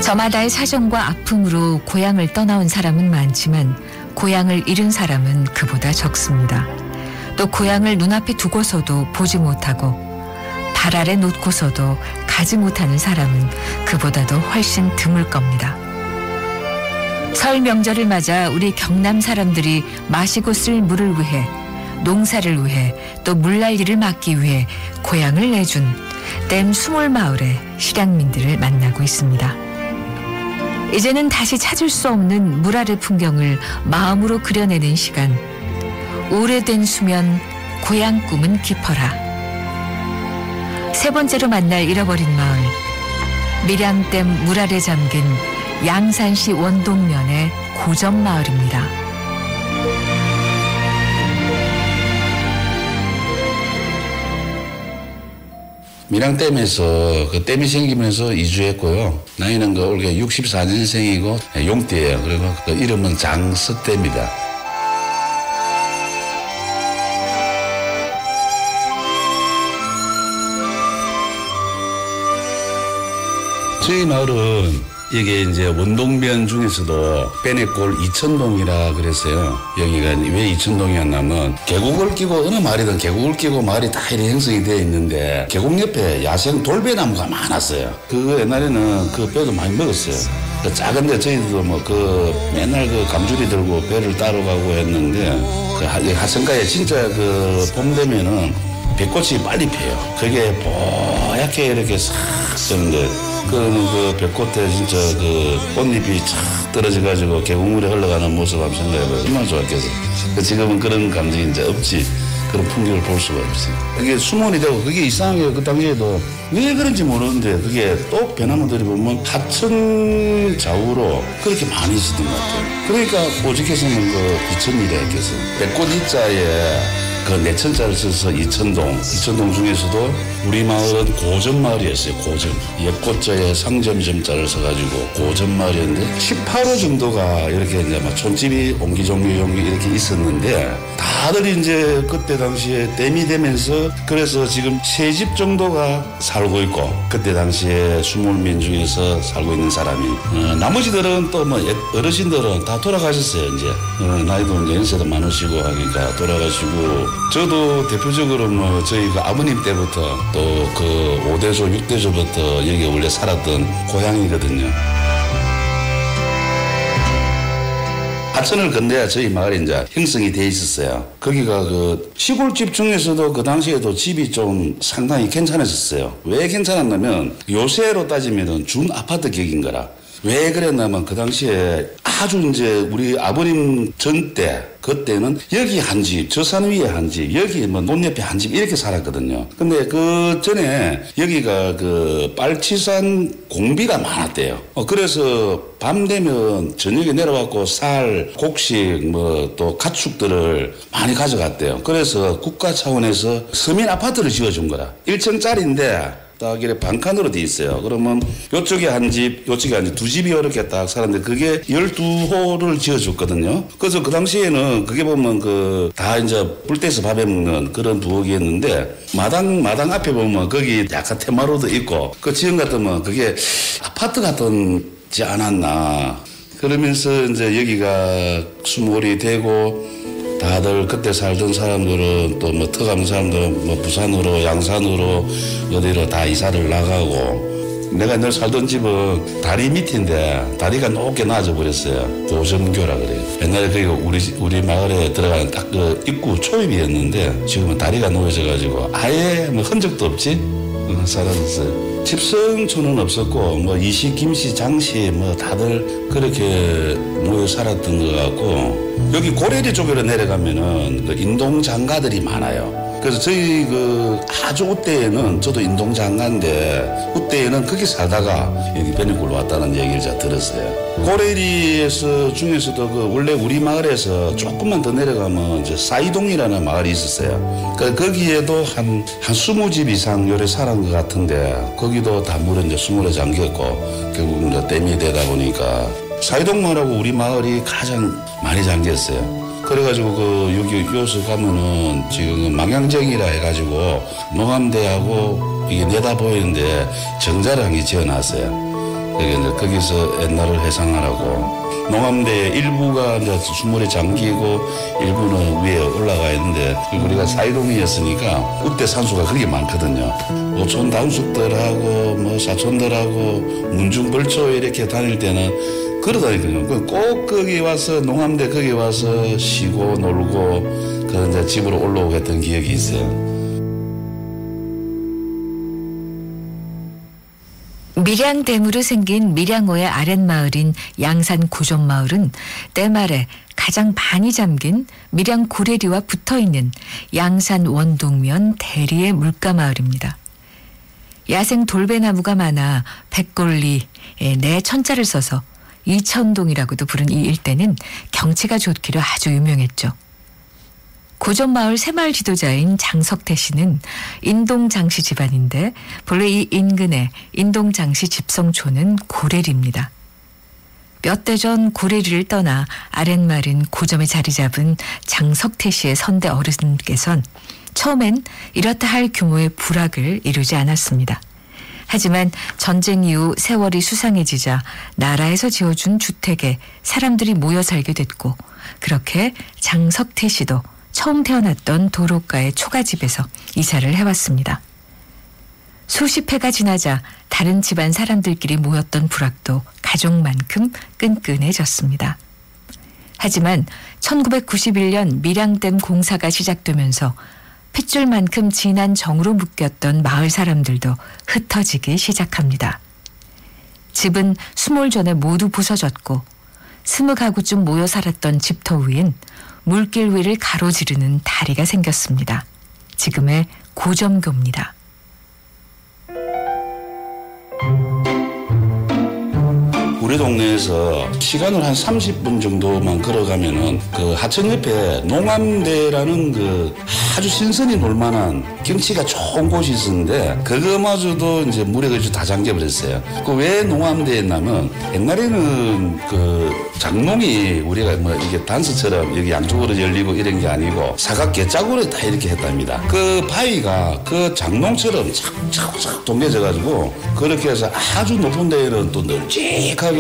Speaker 1: 저마다의 사정과 아픔으로 고향을 떠나온 사람은 많지만 고향을 잃은 사람은 그보다 적습니다. 또 고향을 눈앞에 두고서도 보지 못하고 발 아래 놓고서도 가지 못하는 사람은 그보다도 훨씬 드물 겁니다. 설 명절을 맞아 우리 경남 사람들이 마시고 쓸 물을 위해, 농사를 위해, 또 물난리를 막기 위해 고향을 내준 댐 수몰마을의 실향민들을 만나고 있습니다. 이제는 다시 찾을 수 없는 물 아래 풍경을 마음으로 그려내는 시간. 오래된 수면, 고향 꿈은 깊어라. 세 번째로 만날 잃어버린 마을, 밀양댐 물 아래 잠긴 양산시 원동면의 고전마을입니다.
Speaker 5: 밀양댐에서 그 댐이 생기면서 이주했고요. 나이는 올해 64년생이고 용띠예요. 그리고 그 이름은 장석댐입니다. 저희 마을은 이게 이제 원동면 중에서도 빼내골 이천동이라 그랬어요. 여기가 왜 이천동이었냐면 계곡을 끼고 어느 마을이든 계곡을 끼고 마을이 다 이렇게 형성이 되어 있는데 계곡 옆에 야생 돌배나무가 많았어요. 그 옛날에는 그 뼈도 많이 먹었어요. 그 작은데 저희도 뭐 그 맨날 그 감줄이 들고 배를 따러 가고 했는데 그 하천가에 진짜 그 봄 되면은 벚꽃이 빨리 피어요. 그게 뽀얗게 이렇게 싹 뜨는데 그 벚꽃에 진짜 그 꽃잎이 착 떨어져가지고 계곡물에 흘러가는 모습 한번 생각해봐요. 얼마나 좋았겠어. 지금은 그런 감정이 이제 없지. 그런 풍경을 볼 수가 없어요. 그게 수문이 되고 그게 이상하게 그 당시에도 왜 그런지 모르는데 그게 또 배나무들이 보면 하천 좌우로 그렇게 많이 있었던 것 같아요. 그러니까 오직해서는 그 이천이라 했겠어요. 벚꽃 이자에 그 내천자를 써서 이천동 중에서도 우리 마을은 고전마을이었어요. 고전. 옛꽃자에 상점점자를 써가지고 고전마을이었는데 18호 정도가 이렇게 이제 막 촌집이 옹기종기 이렇게 있었는데 다들 이제 그때 당시에 댐이 되면서 그래서 지금 3집 정도가 살고 있고 그때 당시에 수몰민 중에서 살고 있는 사람이 나머지들은 또 뭐 어르신들은 다 돌아가셨어요. 이제 나이도 이제 연세도 많으시고 하니까 돌아가시고 저도 대표적으로 뭐 저희 그 아버님 때부터 또 그 5대조 6대조부터 여기 원래 살았던 고향이거든요. 하천을 건너야 저희 마을에 이제 형성이 돼 있었어요. 거기가 그 시골집 중에서도 그 당시에도 집이 좀 상당히 괜찮았었어요. 왜 괜찮았냐면 요새로 따지면은 준 아파트 격인 거라. 왜 그랬냐면 그 당시에 아주 이제 우리 아버님 전 때 그때는 여기 한 집, 저 산 위에 한 집, 여기 뭐 논 옆에 한 집 이렇게 살았거든요. 근데 그 전에 여기가 그 빨치산 공비가 많았대요. 그래서 밤 되면 저녁에 내려와갖고 쌀, 곡식, 뭐 또 가축들을 많이 가져갔대요. 그래서 국가 차원에서 서민 아파트를 지어준 거라. 1층짜리인데 딱 이렇게 반칸으로 돼 있어요. 그러면 요쪽에 한 집, 요쪽에 한 집, 두 집이 이렇게 딱 살았는데 그게 12호를 지어줬거든요. 그래서 그 당시에는 그게 보면 그 다 이제 불때서 밥해 먹는 그런 부엌이었는데 마당 앞에 보면 거기 약간 테마로도 있고 그 지금 같으면 그게 아파트 같지 않았나. 그러면서 이제 여기가 수몰이 되고 다들 그때 살던 사람들은 또 뭐 터가는 사람들은 뭐 부산으로 양산으로 어디로 다 이사를 나가고 내가 늘 살던 집은 다리 밑인데 다리가 높게 낮아 버렸어요. 고전교라 그래요. 옛날에 그게 우리 마을에 들어가는 딱 그 입구 초입이었는데 지금은 다리가 놓여져 가지고 아예 뭐 흔적도 없지 사라졌어요. 집성촌은 없었고 뭐 이씨, 김씨, 장씨 뭐 다들 그렇게 모여 살았던 것 같고 여기 고래리 쪽으로 내려가면은 그 인동장가들이 많아요. 그래서 저희 그 아주 우때에는 저도 인동장가인데 우때에는 거기 살다가 여기 변이골로 왔다는 얘기를 제가 들었어요. 고래리에서 중에서도 그 원래 우리 마을에서 조금만 더 내려가면 이제 사이동이라는 마을이 있었어요. 그러니까 거기에도 한 20집 이상 요래 살은 것 같은데 거기도 다 물은 이제 수몰에 잠겼고 결국 이제 댐이 되다 보니까 사이동 마을하고 우리 마을이 가장 많이 잠겼어요. 그래가지고 그 여기 요수 가면은 지금 망향정이라 해가지고 농암대하고 이게 내다 보이는데 정자랑이 지어놨어요. 그게 이제 거기서 옛날을 회상하라고 농암대 일부가 이제 수몰에 잠기고 일부는 위에 올라가 있는데 우리가 사이동이었으니까 그때 산소가 그렇게 많거든요. 오촌 당숙들하고 뭐 사촌들하고 문중 벌초 이렇게 다닐 때는 걸어다니거든요. 꼭 거기 와서 농암대 거기 와서 쉬고 놀고 그 이제 집으로 올라오고 했던 기억이 있어요.
Speaker 1: 밀양댐으로 생긴 밀양호의 아랫마을인 양산 고전마을은 때말에 가장 많이 잠긴 밀양 고래리와 붙어있는 양산 원동면 대리의 물가마을입니다. 야생 돌배나무가 많아 백골리 네 천자를 써서 이천동이라고도 부른 이 일대는 경치가 좋기로 아주 유명했죠. 고전마을 새마을 지도자인 장석태 씨는 인동장씨 집안인데 본래 이 인근의 인동장씨 집성촌은 고래리입니다. 몇 대 전 고래리를 떠나 아랫마을인 고점에 자리 잡은 장석태 씨의 선대 어른께선 처음엔 이렇다 할 규모의 부락을 이루지 않았습니다. 하지만 전쟁 이후 세월이 수상해지자 나라에서 지어준 주택에 사람들이 모여 살게 됐고 그렇게 장석태 씨도 처음 태어났던 도로가의 초가집에서 이사를 해왔습니다. 수십 해가 지나자 다른 집안 사람들끼리 모였던 부락도 가족만큼 끈끈해졌습니다. 하지만 1991년 밀양댐 공사가 시작되면서 핏줄만큼 진한 정으로 묶였던 마을 사람들도 흩어지기 시작합니다. 집은 수몰 전에 모두 부서졌고 20가구쯤 모여 살았던 집터 위엔 물길 위를 가로지르는 다리가 생겼습니다. 지금의 고점교입니다.
Speaker 5: 우리 동네에서 시간을 한 30분 정도만 걸어가면은 그 하천 옆에 농암대라는 그 아주 신선히 놀만한 경치가 좋은 곳이 있었는데 그거마저도 이제 물에 그저 다 잠겨버렸어요. 그 왜 농암대였냐면 옛날에는 그 장농이 우리가 뭐 이게 단서처럼 여기 양쪽으로 열리고 이런 게 아니고 사각개짝으로 다 이렇게 했답니다. 그 바위가 그 장농처럼 착착착 동개져가지고 그렇게 해서 아주 높은 데에는 또 널찍하게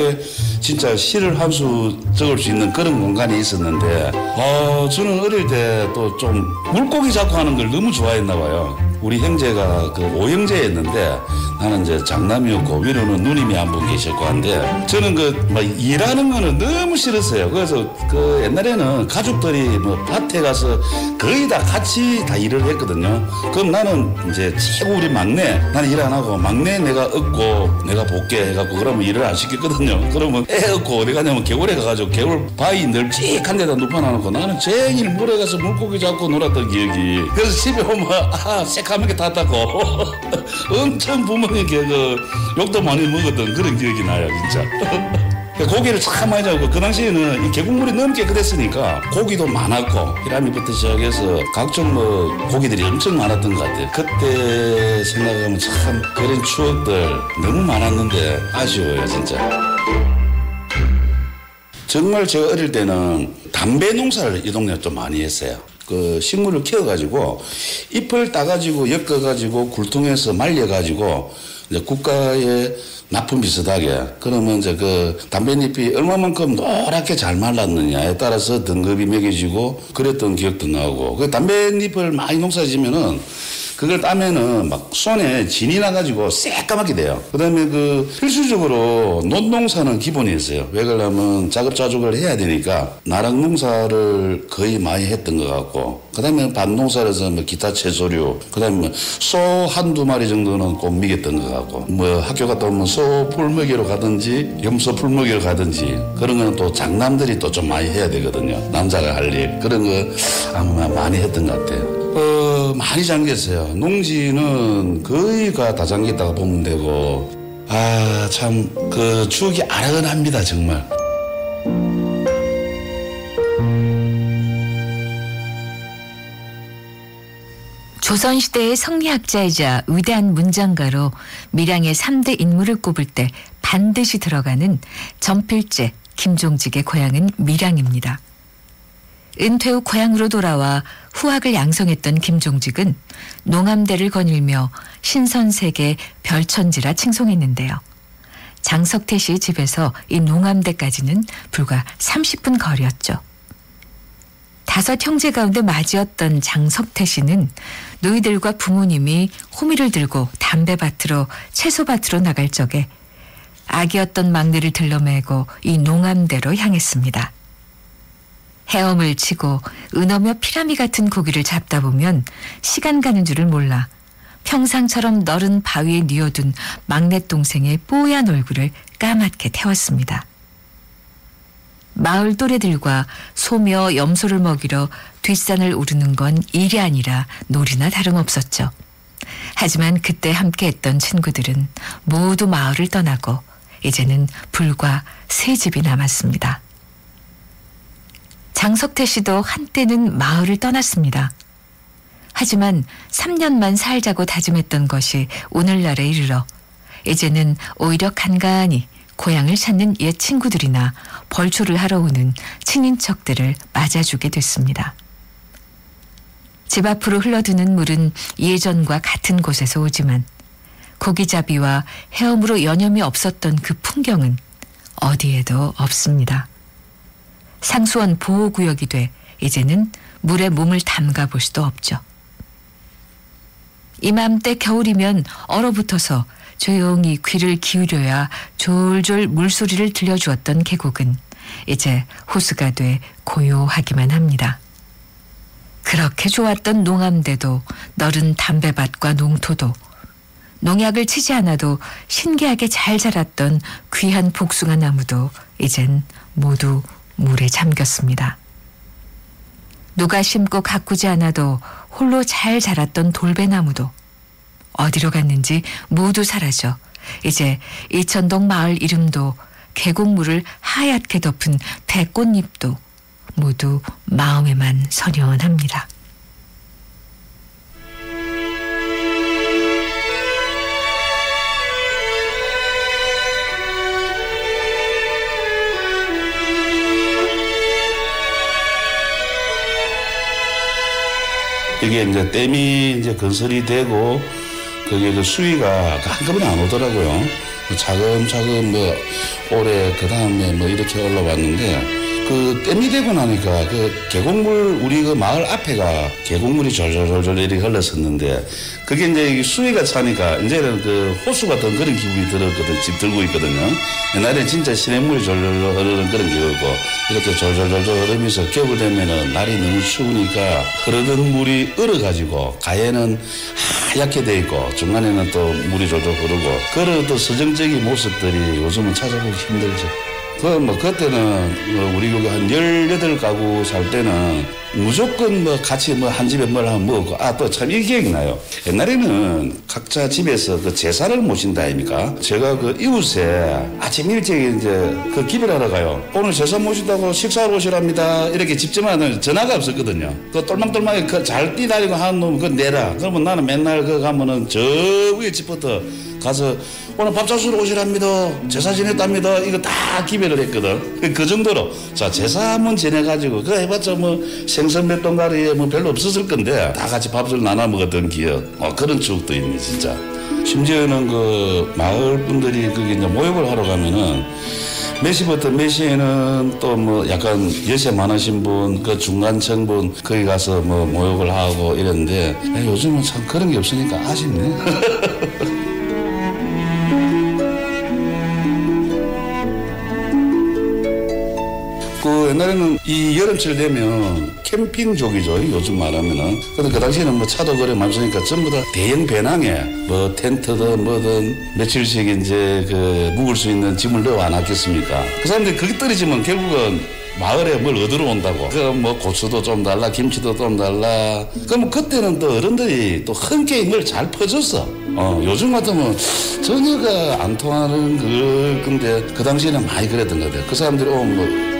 Speaker 5: 진짜 시를 한 수 적을 수 있는 그런 공간이 있었는데 저는 어릴 때 또 좀 물고기 잡고 하는 걸 너무 좋아했나 봐요. 우리 형제가 그 오형제였는데 나는 이제 장남이었고 위로는 누님이 한 분 계셨고 한데 저는 그 막 일하는 거는 너무 싫었어요. 그래서 그 옛날에는 가족들이 뭐 밭에 가서 거의 다 같이 다 일을 했거든요. 그럼 나는 이제 최고 우리 막내 나는 일 안 하고 막내 내가 얻고 내가 볼게 해갖고 그러면 일을 안 시켰거든요. 그러면 애 얻고 어디 가냐면 개울에 가가지고 개울 바위 널찍한 데다 눕혀놔놓고 나는 종일 물에 가서 물고기 잡고 놀았던 기억이. 그래서 집에 오면 새까맣게 탔다고 엄청 부모님께 그 욕도 많이 먹었던 그런 기억이 나요 진짜. 고기를 참 많이 잡고 그 당시에는 이 계곡물이 너무 깨끗했으니까 고기도 많았고 피라미부터 시작해서 각종 뭐 고기들이 엄청 많았던 것 같아요. 그때 생각하면 참 그런 추억들 너무 많았는데 아쉬워요 진짜. 정말 제가 어릴 때는 담배 농사를 이 동네에 좀 많이 했어요. 그 식물을 키워가지고 잎을 따가지고 엮어가지고 굴통에서 말려가지고 이제 국가에 납품 비슷하게 그러면 이제 그 담배잎이 얼마만큼 노랗게 잘 말랐느냐에 따라서 등급이 매겨지고 그랬던 기억도 나고 그 담배잎을 많이 농사지면은 그걸 따면은 막 손에 진이 나가지고 새까맣게 돼요. 그 다음에 그 필수적으로 논농사는 기본이었어요. 왜 그러냐면 작업자족을 해야 되니까 나락 농사를 거의 많이 했던 것 같고 그 다음에 밭농사를 해서 뭐 기타 채소류 그 다음에 소 한두 마리 정도는 꼭 먹였던 것 같고 뭐 학교 갔다 오면 소 풀 먹이러 가든지 염소 풀 먹이러 가든지 그런 거는 또 장남들이 또 좀 많이 해야 되거든요. 남자가 할 일 그런 거 아마 많이 했던 것 같아요. 많이 잠겼어요. 농지는 거의가 다 잠겼다고 보면 되고 참 그 추억이 아련합니다 정말.
Speaker 1: 조선시대의 성리학자이자 위대한 문장가로 밀양의 3대 인물을 꼽을 때 반드시 들어가는 전필제 김종직의 고향은 밀양입니다. 은퇴 후 고향으로 돌아와 후학을 양성했던 김종직은 농암대를 거닐며 신선세계 별천지라 칭송했는데요. 장석태 씨의 집에서 이 농암대까지는 불과 30분 거리였죠. 5 형제 가운데 맞이었던 장석태 씨는 노이들과 부모님이 호미를 들고 담배밭으로 채소밭으로 나갈 적에 아기였던 막내를 들러매고 이 농암대로 향했습니다. 헤엄을 치고 은어며 피라미 같은 고기를 잡다 보면 시간 가는 줄을 몰라 평상처럼 너른 바위에 뉘어둔 막내 동생의 뽀얀 얼굴을 까맣게 태웠습니다. 마을 또래들과 소며 염소를 먹이러 뒷산을 오르는 건 일이 아니라 놀이나 다름없었죠. 하지만 그때 함께했던 친구들은 모두 마을을 떠나고 이제는 불과 3집이 남았습니다. 장석태 씨도 한때는 마을을 떠났습니다. 하지만 3년만 살자고 다짐했던 것이 오늘날에 이르러 이제는 오히려 간간히 고향을 찾는 옛 친구들이나 벌초를 하러 오는 친인척들을 맞아주게 됐습니다. 집 앞으로 흘러드는 물은 예전과 같은 곳에서 오지만 고기잡이와 헤엄으로 여념이 없었던 그 풍경은 어디에도 없습니다. 상수원 보호구역이 돼 이제는 물에 몸을 담가볼 수도 없죠. 이맘때 겨울이면 얼어붙어서 조용히 귀를 기울여야 졸졸 물소리를 들려주었던 계곡은 이제 호수가 돼 고요하기만 합니다. 그렇게 좋았던 농암대도 너른 담배밭과 농토도 농약을 치지 않아도 신기하게 잘 자랐던 귀한 복숭아 나무도 이젠 모두 물에 잠겼습니다. 누가 심고 가꾸지 않아도 홀로 잘 자랐던 돌배나무도 어디로 갔는지 모두 사라져 이제 이천동 마을 이름도 계곡물을 하얗게 덮은 배꽃잎도 모두 마음에만 선연합니다.
Speaker 5: 이게 이제 댐이 이제 건설이 되고 그게 그 수위가 한꺼번에 안 오더라고요. 차근차근 뭐 올해 그 다음에 뭐 이렇게 올라왔는데 그 댐이 되고 나니까 그 계곡물 우리 그 마을 앞에가 계곡물이 졸졸졸 이렇게 흘렀었는데 그게 이제 수위가 차니까 이제는 그 호수 같은 그런 기분이 들었거든. 집 들고 있거든요. 옛날에 진짜 시냇물이 졸졸 흐르는 그런 기분이고 이렇게 졸졸졸 흐르면서 겨울 되면은 날이 너무 추우니까 흐르던 물이 얼어가지고 가에는 하얗게 돼 있고 중간에는 또 물이 졸졸 흐르고 그런 또 서정적인 모습들이 요즘은 찾아보기 힘들죠. 그때는 우리 거기 한 18가구 살 때는 무조건 같이 한 집에 뭘 하면 먹고 또 참 이 기억이 나요. 옛날에는 각자 집에서 그 제사를 모신다 아닙니까? 제가 그 이웃에 아침 일찍 이제 그 기별하러 가요. 오늘 제사 모신다고 식사하러 오시랍니다. 이렇게 집집마다 전화가 없었거든요. 그 똘망똘망하게 잘 뛰다니고 하는 놈 그거 내라. 그러면 나는 맨날 그 가면은 저 위에 집부터 가서 오늘 밥 잡수러 오시랍니다. 제사 지냈답니다. 이거 다 기별을 했거든. 그 정도로 자 제사 한번 지내가지고 그거 해봤자 생선 몇 동가리에 별로 없었을 건데 다 같이 밥을 나눠 먹었던 기억. 그런 추억도 있네 진짜. 심지어는 그 마을 분들이 거기 이제 모욕을 하러 가면은 몇 시부터 몇 시에는 또 약간 여세 많으신 분, 그 중간층분 거기 가서 모욕을 하고 이랬는데 요즘은 참 그런 게 없으니까 아쉽네. 그 옛날에는 이 여름철 되면 캠핑족이죠. 요즘 말하면은. 근데 그 당시에는 차도 그래 많으니까 전부 다 대형 배낭에 텐트든 뭐든 며칠씩 이제 그 묵을 수 있는 짐을 넣어 안 하겠습니까? 그 사람들이 거기 떨어지면 결국은 마을에 뭘 얻으러 온다고. 고추도 좀 달라, 김치도 좀 달라. 그럼 그때는 또 어른들이 또 흔쾌히 뭘 잘 퍼줬어. 요즘 같으면 전혀가 안 통하는 근데 그 당시에는 많이 그랬던 것 같아요. 그 사람들이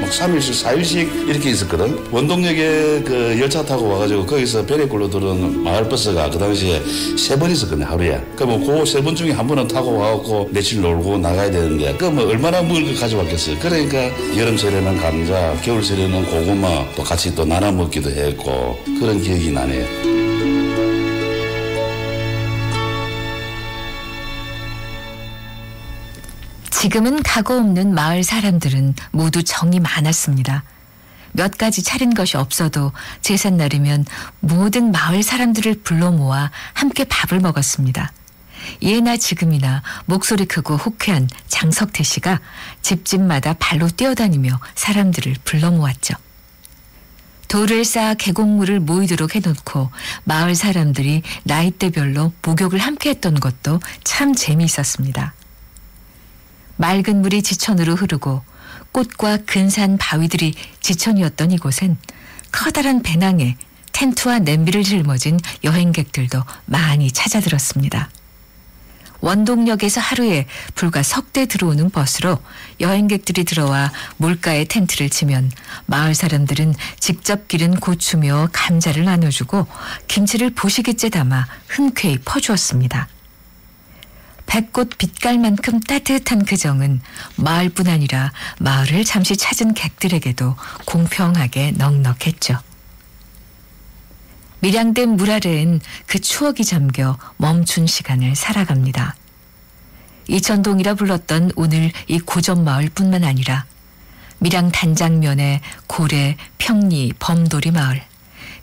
Speaker 5: 3일씩, 4일씩 이렇게 있었거든. 원동역에 그 열차 타고 와가지고 거기서 배례골로 들어오는 마을버스가 그 당시에 3번 있었거든요, 하루에. 그럼 그 3번 중에 한 번은 타고 와갖고 며칠 놀고 나가야 되는데, 얼마나 먹을 거 가져왔겠어요. 그러니까 여름철에는 감자, 겨울철에는 고구마 또 같이 또 나눠 먹기도 했고, 그런 기억이 나네요.
Speaker 1: 지금은 각오 없는 마을 사람들은 모두 정이 많았습니다. 몇 가지 차린 것이 없어도 제삿날이면 모든 마을 사람들을 불러 모아 함께 밥을 먹었습니다. 예나 지금이나 목소리 크고 호쾌한 장석태 씨가 집집마다 발로 뛰어다니며 사람들을 불러 모았죠. 돌을 쌓아 계곡물을 모이도록 해놓고 마을 사람들이 나이대별로 목욕을 함께 했던 것도 참 재미있었습니다. 맑은 물이 지천으로 흐르고 꽃과 근사한 바위들이 지천이었던 이곳엔 커다란 배낭에 텐트와 냄비를 짊어진 여행객들도 많이 찾아들었습니다. 원동역에서 하루에 불과 석 대 들어오는 버스로 여행객들이 들어와 물가에 텐트를 치면 마을 사람들은 직접 기른 고추며 감자를 나눠주고 김치를 보시기째 담아 흔쾌히 퍼주었습니다. 백꽃 빛깔만큼 따뜻한 그 정은 마을뿐 아니라 마을을 잠시 찾은 객들에게도 공평하게 넉넉했죠. 밀양댐 물 아래엔 그 추억이 잠겨 멈춘 시간을 살아갑니다. 이천동이라 불렀던 오늘 이 고전마을뿐만 아니라 밀양 단장면의 고래, 평리, 범도리 마을,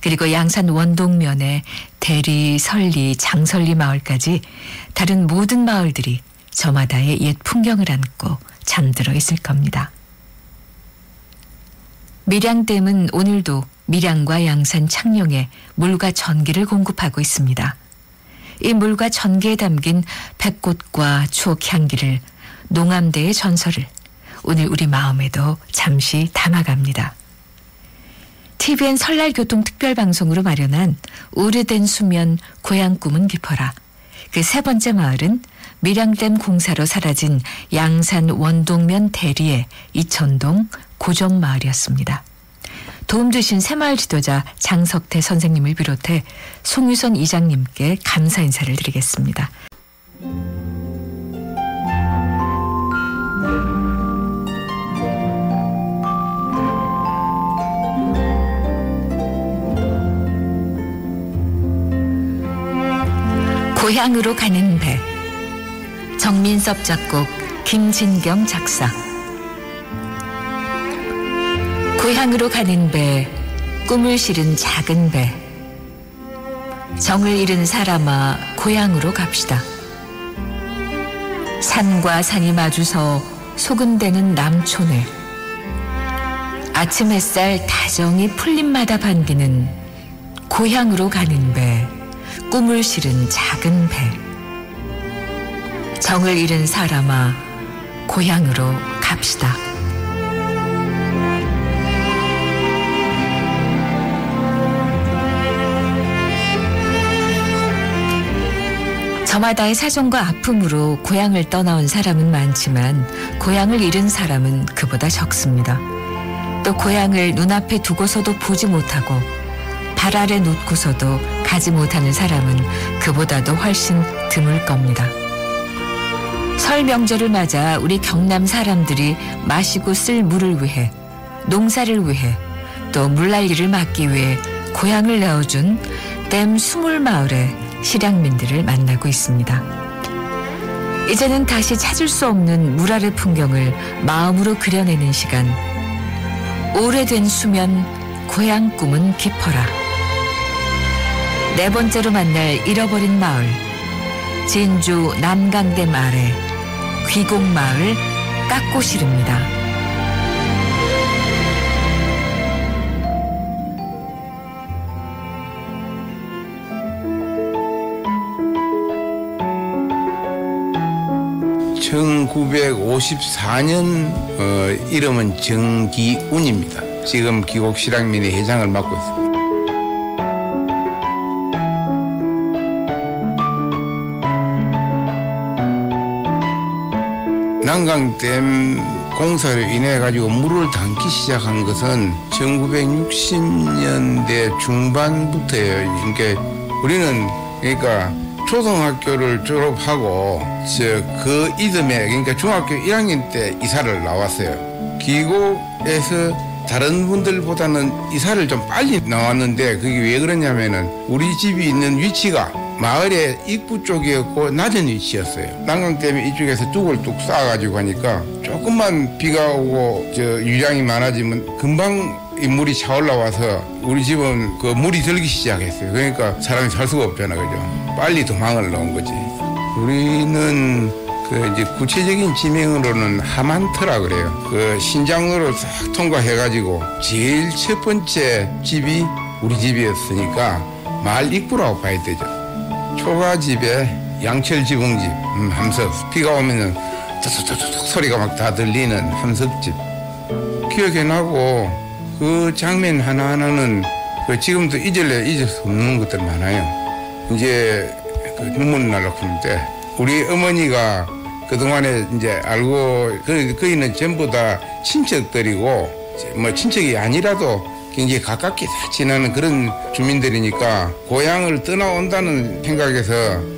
Speaker 1: 그리고 양산 원동면의 대리, 설리, 장설리 마을까지 다른 모든 마을들이 저마다의 옛 풍경을 안고 잠들어 있을 겁니다. 밀양댐은 오늘도 밀양과 양산 창녕에 물과 전기를 공급하고 있습니다. 이 물과 전기에 담긴 백꽃과 추억 향기를, 농암대의 전설을 오늘 우리 마음에도 잠시 담아갑니다. TVN 설날 교통 특별방송으로 마련한 오래된 수면 고향 꿈은 깊어라. 그 세 번째 마을은 밀양댐 공사로 사라진 양산 원동면 대리의 이천동 고전마을이었습니다. 도움 주신 새마을 지도자 장석태 선생님을 비롯해 송유선 이장님께 감사 인사를 드리겠습니다. 고향으로 가는 배, 정민섭 작곡, 김진경 작사. 고향으로 가는 배, 꿈을 실은 작은 배. 정을 잃은 사람아, 고향으로 갑시다. 산과 산이 마주서 소금대는 남촌에 아침 햇살 다정히 풀잎마다 반기는 고향으로 가는 배, 꿈을 실은 작은 배. 정을 잃은 사람아, 고향으로 갑시다. 저마다의 사정과 아픔으로 고향을 떠나온 사람은 많지만 고향을 잃은 사람은 그보다 적습니다. 또 고향을 눈앞에 두고서도 보지 못하고 발 아래 놓고서도 가지 못하는 사람은 그보다도 훨씬 드물 겁니다. 설 명절을 맞아 우리 경남 사람들이 마시고 쓸 물을 위해, 농사를 위해, 또 물난리를 막기 위해 고향을 내어준 댐 수물마을의 실향민들을 만나고 있습니다. 이제는 다시 찾을 수 없는 물 아래 풍경을 마음으로 그려내는 시간. 오래된 수면, 고향 꿈은 깊어라. 네 번째로 만날 잃어버린 마을, 진주 남강댐 아래 귀곡마을 깎고실입니다.
Speaker 6: (1954년) 이름은 정기운입니다. 지금 귀곡실향민의 회장을 맡고 있습니다. 난강댐 공사로 인해 가지고 물을 담기 시작한 것은 1960년대 중반부터예요. 그러니까 우리는 초등학교를 졸업하고 그 이듬해, 그러니까 중학교 1학년 때 이사를 나왔어요. 귀곡에서 다른 분들보다는 이사를 좀 빨리 나왔는데 그게 왜 그러냐면은 우리 집이 있는 위치가 마을의 입구 쪽이었고 낮은 위치였어요. 난강 때문에 이쪽에서 뚝을 뚝 쌓아가지고 하니까 조금만 비가 오고 유량이 많아지면 금방 이 물이 차올라와서 우리 집은 그 물이 들기 시작했어요. 그러니까 사람이 살 수가 없잖아, 그죠? 빨리 도망을 넣은 거지. 우리는 그 이제 구체적인 지명으로는 하만터라 그래요. 그 신장로를 싹 통과해가지고 제일 첫 번째 집이 우리 집이었으니까 마을 입구라고 봐야 되죠. 초가집에 양철 지붕집, 함석. 비가 오면은 툭툭툭툭 소리가 막 다 들리는 함석집. 기억이 나고 그 장면 하나하나는 그 지금도 잊을 수 없는 것들 많아요. 이제 그 눈물 날라고 하는데 우리 어머니가 그동안에 이제 알고 거기는 전부 다 친척들이고 뭐 친척이 아니라도 굉장히 가깝게 다 지나는 그런 주민들이니까 고향을 떠나온다는 생각에서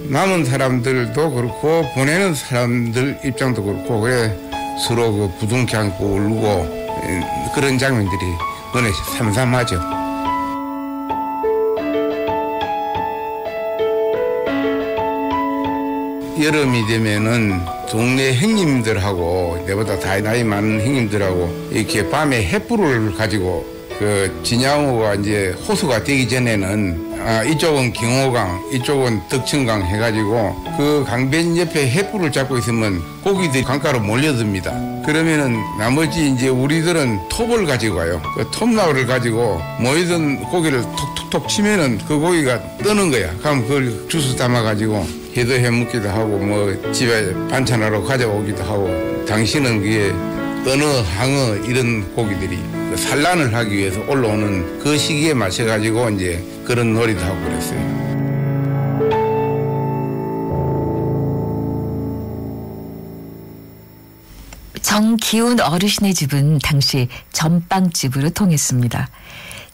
Speaker 6: 남은 사람들도 그렇고 보내는 사람들 입장도 그렇고 그래 서로 그 부둥켜 안고 울고 그런 장면들이 눈에 삼삼하죠. 여름이 되면은 동네 형님들하고 내보다 다 나이 많은 형님들하고 이렇게 밤에 횃불을 가지고 그 진양호가 이제 호수가 되기 전에는 이쪽은 경호강, 이쪽은 덕천강 해가지고 그 강변 옆에 횃불을 잡고 있으면 고기들이 강가로 몰려듭니다. 그러면은 나머지 이제 우리들은 톱을 가지고 와요. 그 톱나루를 가지고 모이던 고기를 톡톡톡 치면은 그 고기가 뜨는 거야. 그럼 그걸 주스 담아가지고 회도 해먹기도 하고 뭐 집에 반찬하러 가져오기도 하고 당신은 그게 은어, 항어 이런 고기들이 산란을 하기 위해서 올라오는 그 시기에 맞춰가지고 이제 그런 놀이도 하고 그랬어요.
Speaker 1: 정기훈 어르신의 집은 당시 전빵집으로 통했습니다.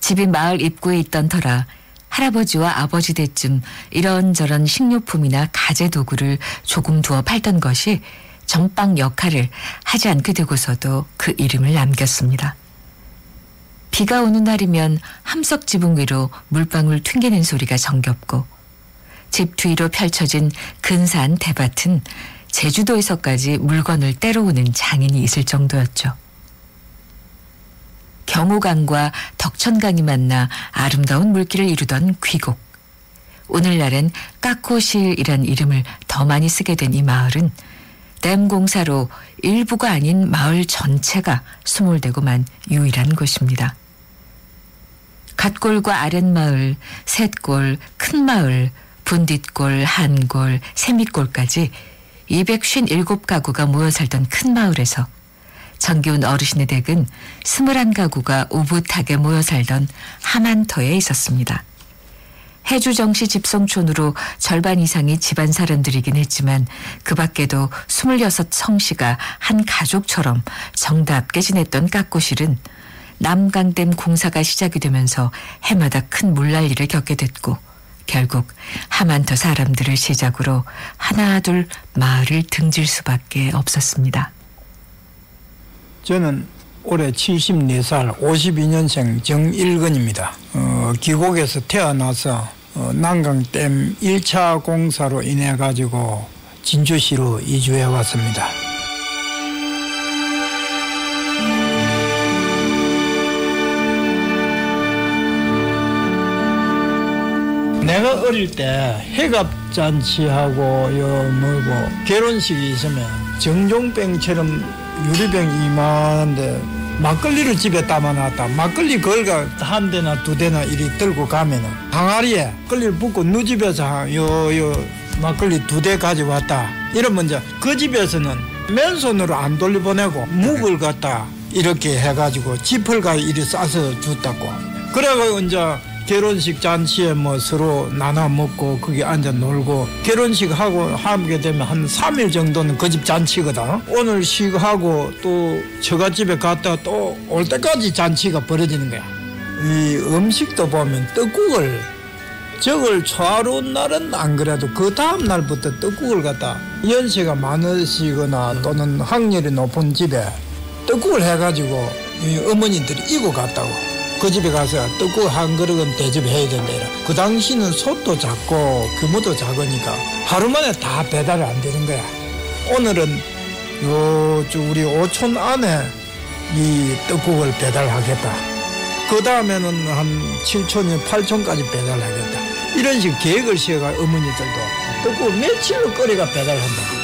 Speaker 1: 집이 마을 입구에 있던 터라 할아버지와 아버지 댁쯤 이런저런 식료품이나 가재도구를 조금 두어 팔던 것이 전빵 역할을 하지 않게 되고서도 그 이름을 남겼습니다. 비가 오는 날이면 함석 지붕 위로 물방울 튕기는 소리가 정겹고 집 뒤로 펼쳐진 근사한 대밭은 제주도에서까지 물건을 때려오는 장인이 있을 정도였죠. 경우강과 덕천강이 만나 아름다운 물길을 이루던 귀곡. 오늘날엔 까꼬실이란 이름을 더 많이 쓰게 된 이 마을은 댐 공사로 일부가 아닌 마을 전체가 수몰되고만 유일한 곳입니다. 갓골과 아랫마을, 셋골, 큰마을, 분딧골, 한골, 세밑골까지 257가구가 모여 살던 큰 마을에서 정기훈 어르신의 댁은 21가구가 오붓하게 모여 살던 하만터에 있었습니다. 해주정시 집성촌으로 절반 이상이 집안 사람들이긴 했지만 그 밖에도 26성씨가 한 가족처럼 정답게 지냈던 까꼬실은 남강댐 공사가 시작이 되면서 해마다 큰 물난리를 겪게 됐고 결국 하만터 사람들을 시작으로 하나둘 마을을 등질 수밖에 없었습니다.
Speaker 7: 저는 올해 74살 52년생 정일근입니다. 기곡에서 태어나서 난강댐 1차 공사로 인해 가지고 진주시로 이주해 왔습니다. 내가 어릴 때 해갑잔치하고 뭐고 결혼식이 있으면 정종병처럼 유리병 이만한데 막걸리를 집에 담아놨다. 막걸리 걸가 한 대나 두 대나 이리 들고 가면은 항아리에 막걸리를 붓고 너 집에서 요 막걸리 2대 가져왔다. 이러면 이제 그 집에서는 맨손으로 안 돌려보내고 묵을 갖다 이렇게 해가지고 지펄가 이리 싸서 줬다고. 그래가지고 이제 결혼식 잔치에 뭐 서로 나눠 먹고 거기 앉아 놀고 결혼식 하게 되면 한 3일 정도는 그 집 잔치거든. 오늘 식하고 또 처갓집에 갔다 또 올 때까지 잔치가 벌어지는 거야. 이 음식도 보면 떡국을 적을 초하루운 날은 안 그래도 그 다음 날부터 떡국을 갖다 연세가 많으시거나 또는 학렬이 높은 집에 떡국을 해가지고 이 어머니들이 이고 갔다고. 그 집에 가서 떡국 한 그릇은 대접해야 된다. 그 당시는 솥도 작고 규모도 작으니까 하루 만에 다 배달이 안 되는 거야. 오늘은 요쪽 우리 오촌 안에 이 떡국을 배달하겠다. 그 다음에는 한 7촌, 8촌까지 배달하겠다. 이런 식으로 계획을 세워가 어머니들도 떡국 며칠로 끓여가 배달한다.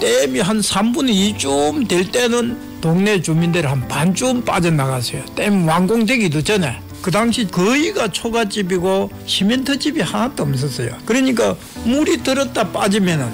Speaker 7: 댐이 한 3분의 2쯤 될 때는 동네 주민들이 한 반쯤 빠져나갔어요. 댐 완공되기도 전에. 그 당시 거의가 초가집이고 시멘트집이 하나도 없었어요. 그러니까 물이 들었다 빠지면은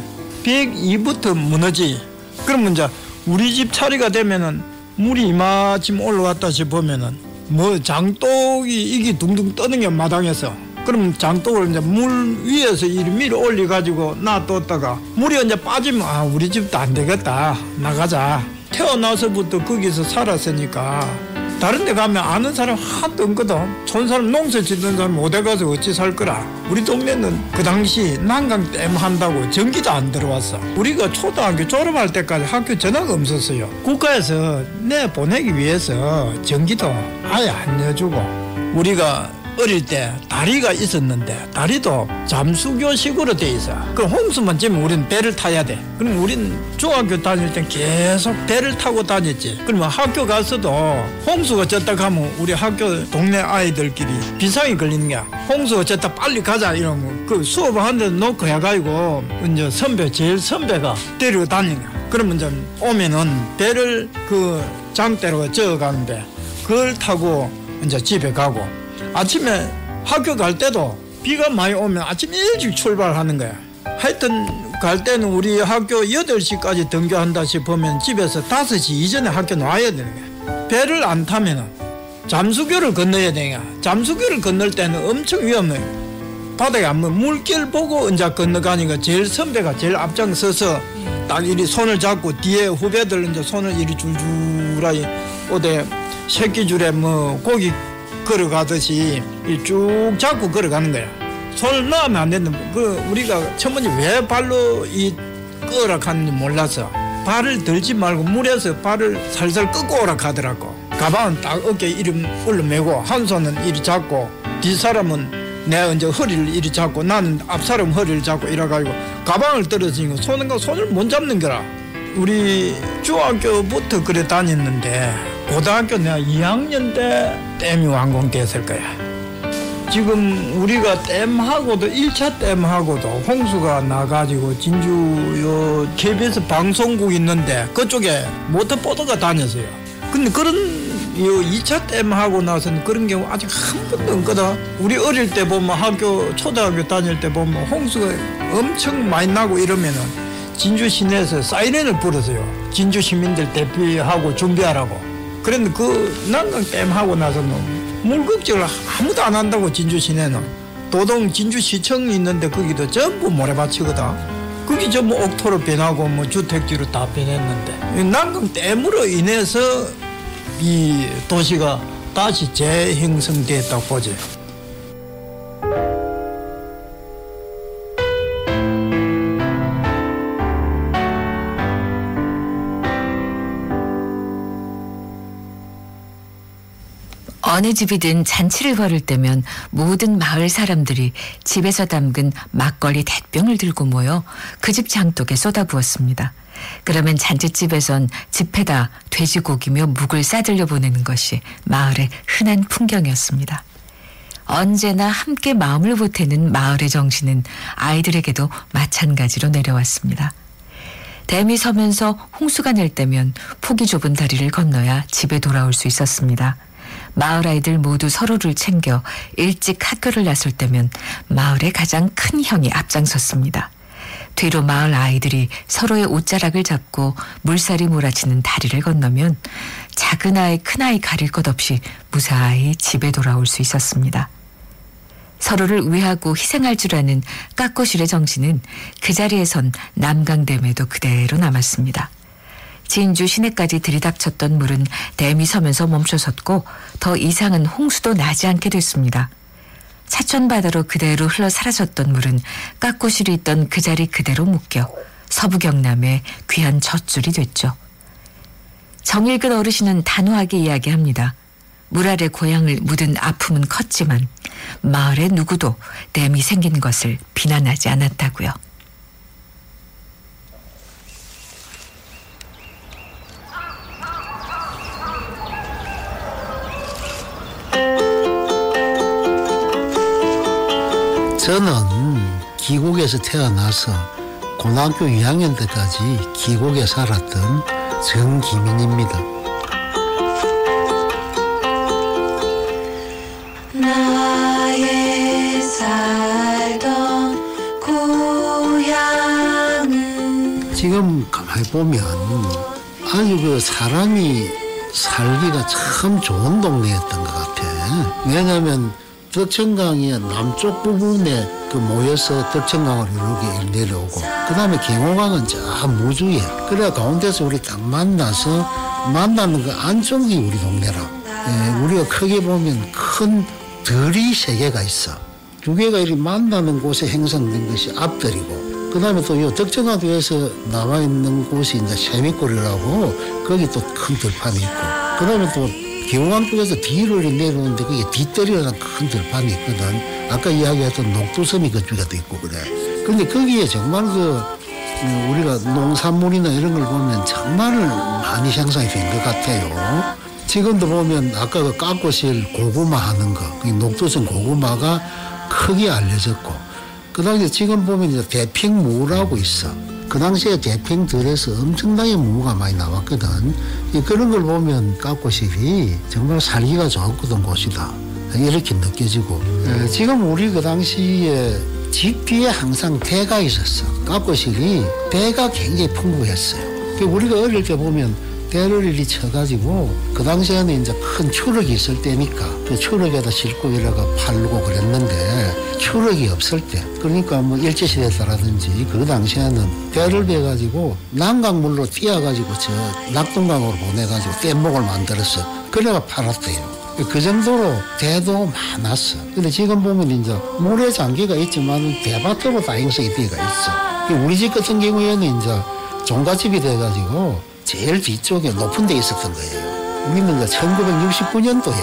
Speaker 7: 102부터 무너지. 그러면 이제 우리 집 차례가 되면은 물이 이마쯤 올라왔다 싶으면은 뭐 장독이 이게 둥둥 떠는 게 마당에서. 그럼 장독을 이제 물 위에서 이리 밀어 올려가지고 놔뒀다가 물이 이제 빠지면 아 우리 집도 안 되겠다 나가자. 태어나서부터 거기서 살았으니까 다른 데 가면 아는 사람 하나도 없거든. 촌 사람 농사 짓는 사람 어디 가서 어찌 살 거라. 우리 동네는 그 당시 난강댐 한다고 전기도 안 들어왔어. 우리가 초등학교 졸업할 때까지 학교 전화가 없었어요. 국가에서 내 보내기 위해서 전기도 아예 안 내주고 우리가 어릴 때 다리가 있었는데 다리도 잠수교식으로 돼 있어. 그럼 홍수만 지면 우리는 배를 타야 돼. 그럼 우리는 중학교 다닐 땐 계속 배를 타고 다녔지. 그러면 학교 가서도 홍수가 졌다 가면 우리 학교 동네 아이들끼리 비상이 걸리는 거야. 홍수가 졌다 빨리 가자 이러면 그 수업을 하는데 놓고 해가지고 이제 제일 선배가 데리고 다니는 거야. 그러면 이제 오면은 배를 그 장대로 저어가는데 그걸 타고 이제 집에 가고 아침에 학교 갈 때도 비가 많이 오면 아침 일찍 출발하는 거야. 하여튼 갈 때는 우리 학교 8시까지 등교한다 싶으면 집에서 5시 이전에 학교 나와야 되는 거야. 배를 안 타면은 잠수교를 건너야 되는 거야. 잠수교를 건널 때는 엄청 위험해. 바닥에 안 물길 보고 이제 건너가니까 제일 선배가 제일 앞장서서 딱 이리 손을 잡고 뒤에 후배들 이제 손을 이리 줄줄하게 어디 새끼줄에 뭐 고기 걸어가듯이 쭉 잡고 걸어가는 거야. 손을 넣으면 안 되는데 우리가 처음에 왜 발로 이 끄라 하는지 몰라서 발을 들지 말고 물에서 발을 살살 끄고 오라 하더라고. 가방은 딱 어깨에 이리 올려매고 한 손은 이리 잡고 뒷사람은 내가 이제 허리를 이리 잡고 나는 앞사람 허리를 잡고 이래가지고 가방을 떨어지니까 손을 못 잡는 거라. 우리 중학교부터 그래 다녔는데 고등학교 내가 2학년 때 댐이 완공됐을 거야. 지금 우리가 댐하고도 1차 댐하고도 홍수가 나가지고 진주 요 KBS 방송국 있는데 그쪽에 모터보트가 다녔어요. 근데 그런 요 2차 댐하고 나서는 그런 경우 아직 한 번도 없거든. 우리 어릴 때 보면 초등학교 다닐 때 보면 홍수가 엄청 많이 나고 이러면은 진주 시내에서 사이렌을 불었어요. 진주 시민들 대피하고 준비하라고. 그런데 그 난강댐 하고 나서는 물걱정을 아무도 안 한다고. 진주 시내는 도동 진주시청이 있는데 거기도 전부 모래밭이거든. 거기 전부 옥토로 변하고 뭐 주택지로 다 변했는데 난강댐으로 인해서 이 도시가 다시 재형성됐다고 보지.
Speaker 1: 어느 집이든 잔치를 벌일 때면 모든 마을 사람들이 집에서 담근 막걸리 대병을 들고 모여 그 집 장독에 쏟아부었습니다. 그러면 잔치집에선 집에다 돼지고기며 묵을 싸들려 보내는 것이 마을의 흔한 풍경이었습니다. 언제나 함께 마음을 보태는 마을의 정신은 아이들에게도 마찬가지로 내려왔습니다. 댐이 서면서 홍수가 날 때면 폭이 좁은 다리를 건너야 집에 돌아올 수 있었습니다. 마을 아이들 모두 서로를 챙겨 일찍 학교를 나설 때면 마을의 가장 큰 형이 앞장섰습니다. 뒤로 마을 아이들이 서로의 옷자락을 잡고 물살이 몰아치는 다리를 건너면 작은 아이 큰 아이 가릴 것 없이 무사히 집에 돌아올 수 있었습니다. 서로를 위하고 희생할 줄 아는 까꼬실의 정신은 그 자리에선 남강댐에도 그대로 남았습니다. 진주 시내까지 들이닥쳤던 물은 댐이 서면서 멈춰섰고 더 이상은 홍수도 나지 않게 됐습니다. 차촌바다로 그대로 흘러 사라졌던 물은 깎고실이 있던 그 자리 그대로 묶여 서부 경남의 귀한 젖줄이 됐죠. 정일근 어르신은 단호하게 이야기합니다. 물 아래 고향을 묻은 아픔은 컸지만 마을에 누구도 댐이 생긴 것을 비난하지 않았다고요.
Speaker 8: 저는 기곡에서 태어나서 고등학교 2학년 때까지 기곡에 살았던 정기민입니다.
Speaker 4: 나의 살던 고향은
Speaker 8: 지금 가만히 보면 아주 그 사람이 살기가 참 좋은 동네였던 것 같아. 왜냐하면 덕천강의 남쪽 부분에 그 모여서 덕천강을 이렇게 내려오고 그 다음에 경호강은 저 무주에 그래 가운데서 우리 딱 만나서 만나는 그 안쪽이 우리 동네라. 우리가 크게 보면 큰 들이 세 개가 있어. 두 개가 이렇게 만나는 곳에 형성된 것이 앞들이고 그 다음에 또 이 덕천강도에서 나와 있는 곳이 이제 세미골이라고 거기 또 큰 들판이 있고 그 다음에 또 경호강 쪽에서 뒤로 내려오는데 그게 뒷뜰이라는 큰 들판이 있거든. 아까 이야기했던 녹두섬이 그쪽에도 있고 그래. 그런데 거기에 정말 우리가 농산물이나 이런 걸 보면 정말 많이 생산이 된 것 같아요. 지금도 보면 아까 그 깎고실 고구마 하는 거, 녹두섬 고구마가 크게 알려졌고 그 당시에 지금 보면 이제 대평무라고 있어. 그 당시에 대평들에서 엄청나게 무가 많이 나왔거든. 그런 걸 보면 깎고실이 정말 살기가 좋았던 곳이다. 이렇게 느껴지고. 지금 우리 그 당시에 집 뒤에 항상 배가 있었어. 깎고실이 배가 굉장히 풍부했어요. 우리가 어릴 때 보면 배를 이리 쳐가지고 그 당시에는 이제 큰 추럭이 있을 때니까 그 추럭에다 싣고 이래가 팔고 그랬는데 추럭이 없을 때 그러니까 뭐 일제시대라든지 그 당시에는 배를 베가지고 난강물로 띄어가지고 저 낙동강으로 보내가지고 뗏목을 만들었어. 그래가 팔았대요. 그 정도로 배도 많았어. 근데 지금 보면 이제 물에 장기가 있지만 대밭으로 다 형성이 되어가 있어. 우리 집 같은 경우에는 이제 종갓집이 돼가지고 제일 뒤쪽에 높은 데 있었던 거예요. 우리는 이제 1969년도에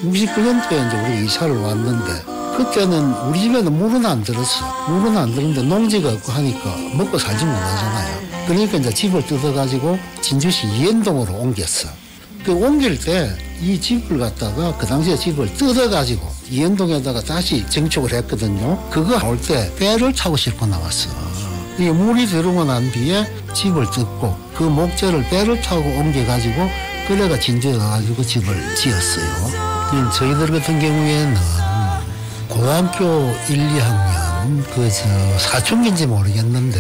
Speaker 8: 이제 우리가 이사를 왔는데 그때는 우리 집에는 물은 안 들었어. 물은 안 들었는데 농지가 없고 하니까 먹고 살지 못하잖아요. 그러니까 이제 집을 뜯어가지고 진주시 이현동으로 옮겼어. 그 옮길 때 이 집을 갖다가 그 당시에 집을 뜯어가지고 이현동에다가 다시 증축을 했거든요. 그거 올 때 배를 타고 싣고 나왔어. 이 물이 들어오고 난 뒤에 집을 뜯고 그 목재를 배를 타고 옮겨가지고 그래가 진주에 가가지고 집을 지었어요. 저희들 같은 경우에는 고등학교 1, 2학년 사춘기인지 모르겠는데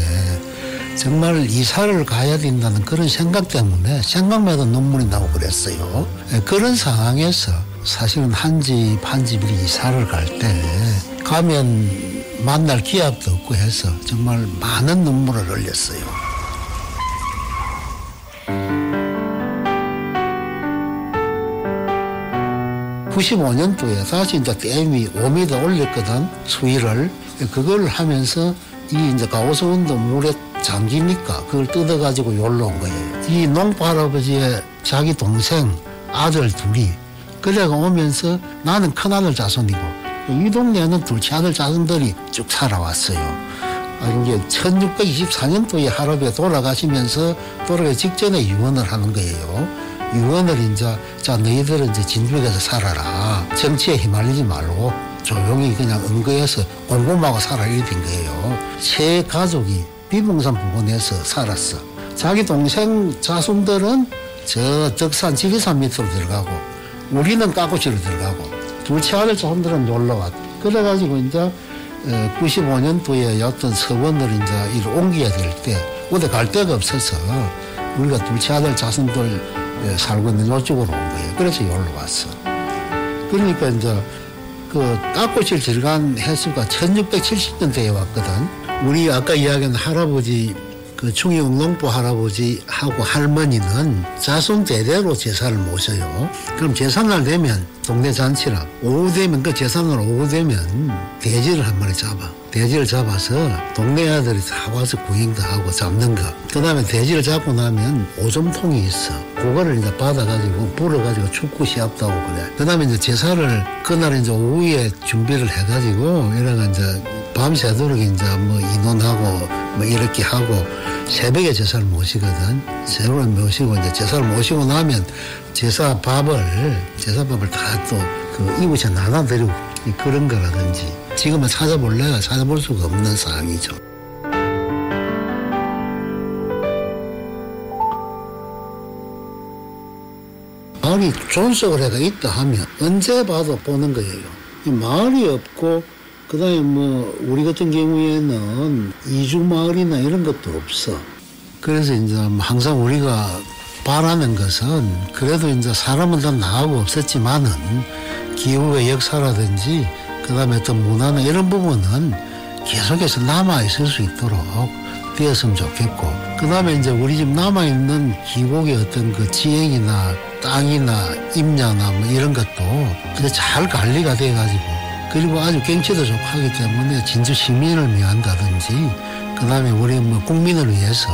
Speaker 8: 정말 이사를 가야 된다는 그런 생각 때문에 생각마다 눈물이 나고 그랬어요. 그런 상황에서 사실은 한 집 한 집이 이사를 갈 때 가면 만날 기약도 없고 해서 정말 많은 눈물을 흘렸어요. (95년도에) 다시 이제 댐이 5m 올렸거든, 수위를. 그걸 하면서 이 이제 가오성운도 물에 잠기니까 그걸 뜯어가지고 여기로 온 거예요. 이 농부 할아버지의 자기 동생 아들 둘이 그래가 오면서 나는 큰아들 자손이고 이 동네에는 둘째 아들 자손들이 쭉 살아왔어요. 이게 1624년도에 할아버지가 돌아가시면서 돌아가기 직전에 유언을 하는 거예요. 유언을 이제 자 너희들은 이제 진주에 가서 살아라. 정치에 휘말리지 말고 조용히 그냥 은거에서 꼼꼼하고 살아 이랬던 거예요. 세 가족이 비봉산 부근에서 살았어. 자기 동생 자손들은 저 덕산 지리산 밑으로 들어가고 우리는 깎고치로 들어가고 둘째 아들 자손들은 놀러 왔고 그래가지고 이제 95년도에 어떤 서원을 이제 이리 옮겨야 될 때 어디 갈 데가 없어서 우리가 둘째 아들 자손들 살고 있는 이쪽으로 온 거예요. 그래서 여기로 왔어. 그러니까 이제 그 깎고칠 들어간 횟수가 1670년대에 왔거든. 우리 아까 이야기한 할아버지 그 충의옥농부 할아버지하고 할머니는 자손 대대로 제사를 모셔요. 그럼 제삿날 되면 동네 잔치라 오후 되면 그 제삿날 오후 되면 돼지를 한 마리 잡아. 돼지를 잡아서 동네 아들이 다 와서 구경도 하고 잡는 거. 그 다음에 돼지를 잡고 나면 오줌통이 있어. 그거를 이제 받아가지고 불어가지고 축구 시합도 하고 그래. 그 다음에 이제 제사를 그날 이제 오후에 준비를 해가지고 이래가 이제 밤새도록 이제 뭐 인원하고 뭐 이렇게 하고 새벽에 제사를 모시거든. 새벽에 모시고 이제 제사를 모시고 나면 제사밥을 다 또 그 이웃에 나눠드리고 그런 거라든지 지금은 찾아볼 수가 없는 상황이죠. 마을이 존속을 해가 있다 하면 언제 봐도 보는 거예요. 마을이 없고 그다음에 뭐 우리 같은 경우에는 이주 마을이나 이런 것도 없어. 그래서 이제 항상 우리가 바라는 것은 그래도 이제 사람은 다 나가고 없었지만은 기후의 역사라든지 그다음에 어떤 문화나 이런 부분은 계속해서 남아 있을 수 있도록 되었으면 좋겠고 그다음에 이제 우리 집 남아 있는 기곡의 어떤 그 지형이나 땅이나 임야나 뭐 이런 것도 이제 잘 관리가 돼 가지고 그리고 아주 경치도 좋고 하기 때문에 진주 시민을 위한다든지 그다음에 우리 뭐 국민을 위해서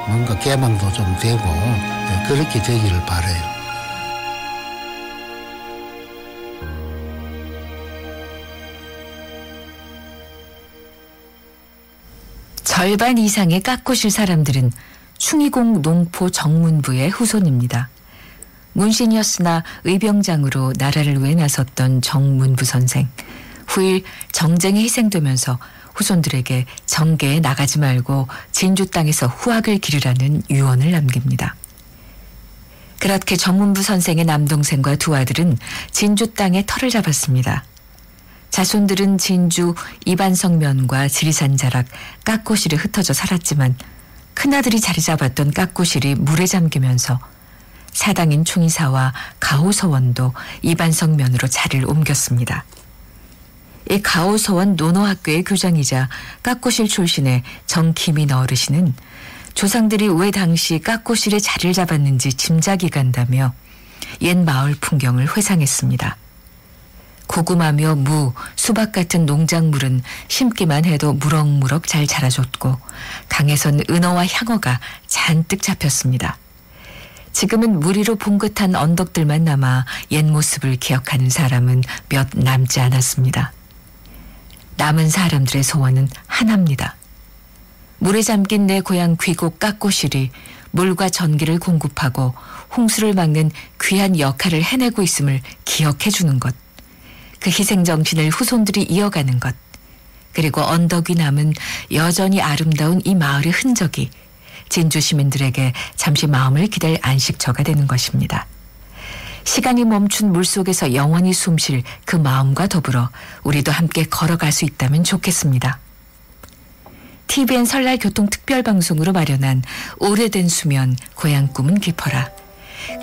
Speaker 8: 뭔가 개방도 좀 되고 그렇게 되기를 바라요.
Speaker 1: 절반 이상의 깎고실 사람들은 충의공 농포 정문부의 후손입니다. 문신이었으나 의병장으로 나라를 위해 나섰던 정문부 선생. 후일 정쟁에 희생되면서 후손들에게 정계에 나가지 말고 진주 땅에서 후학을 기르라는 유언을 남깁니다. 그렇게 정문부 선생의 남동생과 두 아들은 진주 땅에 터를 잡았습니다. 자손들은 진주 이반성면과 지리산 자락, 깎고실에 흩어져 살았지만 큰아들이 자리 잡았던 깎고실이 물에 잠기면서 사당인 충의사와 가호서원도 이반성면으로 자리를 옮겼습니다. 이 가호서원 논어학교의 교장이자 깎고실 출신의 정기민 어르신은 조상들이 왜 당시 깎고실에 자리를 잡았는지 짐작이 간다며 옛 마을 풍경을 회상했습니다. 고구마며 무, 수박 같은 농작물은 심기만 해도 무럭무럭 잘 자라줬고 강에선 은어와 향어가 잔뜩 잡혔습니다. 지금은 무리로 봉긋한 언덕들만 남아 옛 모습을 기억하는 사람은 몇 남지 않았습니다. 남은 사람들의 소원은 하나입니다. 물에 잠긴 내 고향 귀곡 깎고실이 물과 전기를 공급하고 홍수를 막는 귀한 역할을 해내고 있음을 기억해 주는 것. 그 희생정신을 후손들이 이어가는 것. 그리고 언덕 위 남은 여전히 아름다운 이 마을의 흔적이 진주 시민들에게 잠시 마음을 기댈 안식처가 되는 것입니다. 시간이 멈춘 물속에서 영원히 숨쉴 그 마음과 더불어 우리도 함께 걸어갈 수 있다면 좋겠습니다. TVN 설날 교통특별방송으로 마련한 오래된 수면 고향 꿈은 깊어라.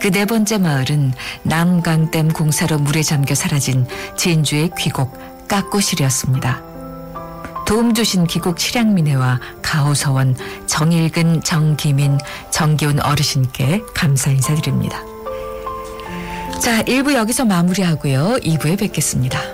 Speaker 1: 그 네 번째 마을은 남강댐 공사로 물에 잠겨 사라진 진주의 귀곡 깎고실이었습니다. 도움 주신 귀곡 칠양민회와 가호서원, 정일근, 정기민, 정기훈 어르신께 감사 인사드립니다. 자, 1부 여기서 마무리하고요. 2부에 뵙겠습니다.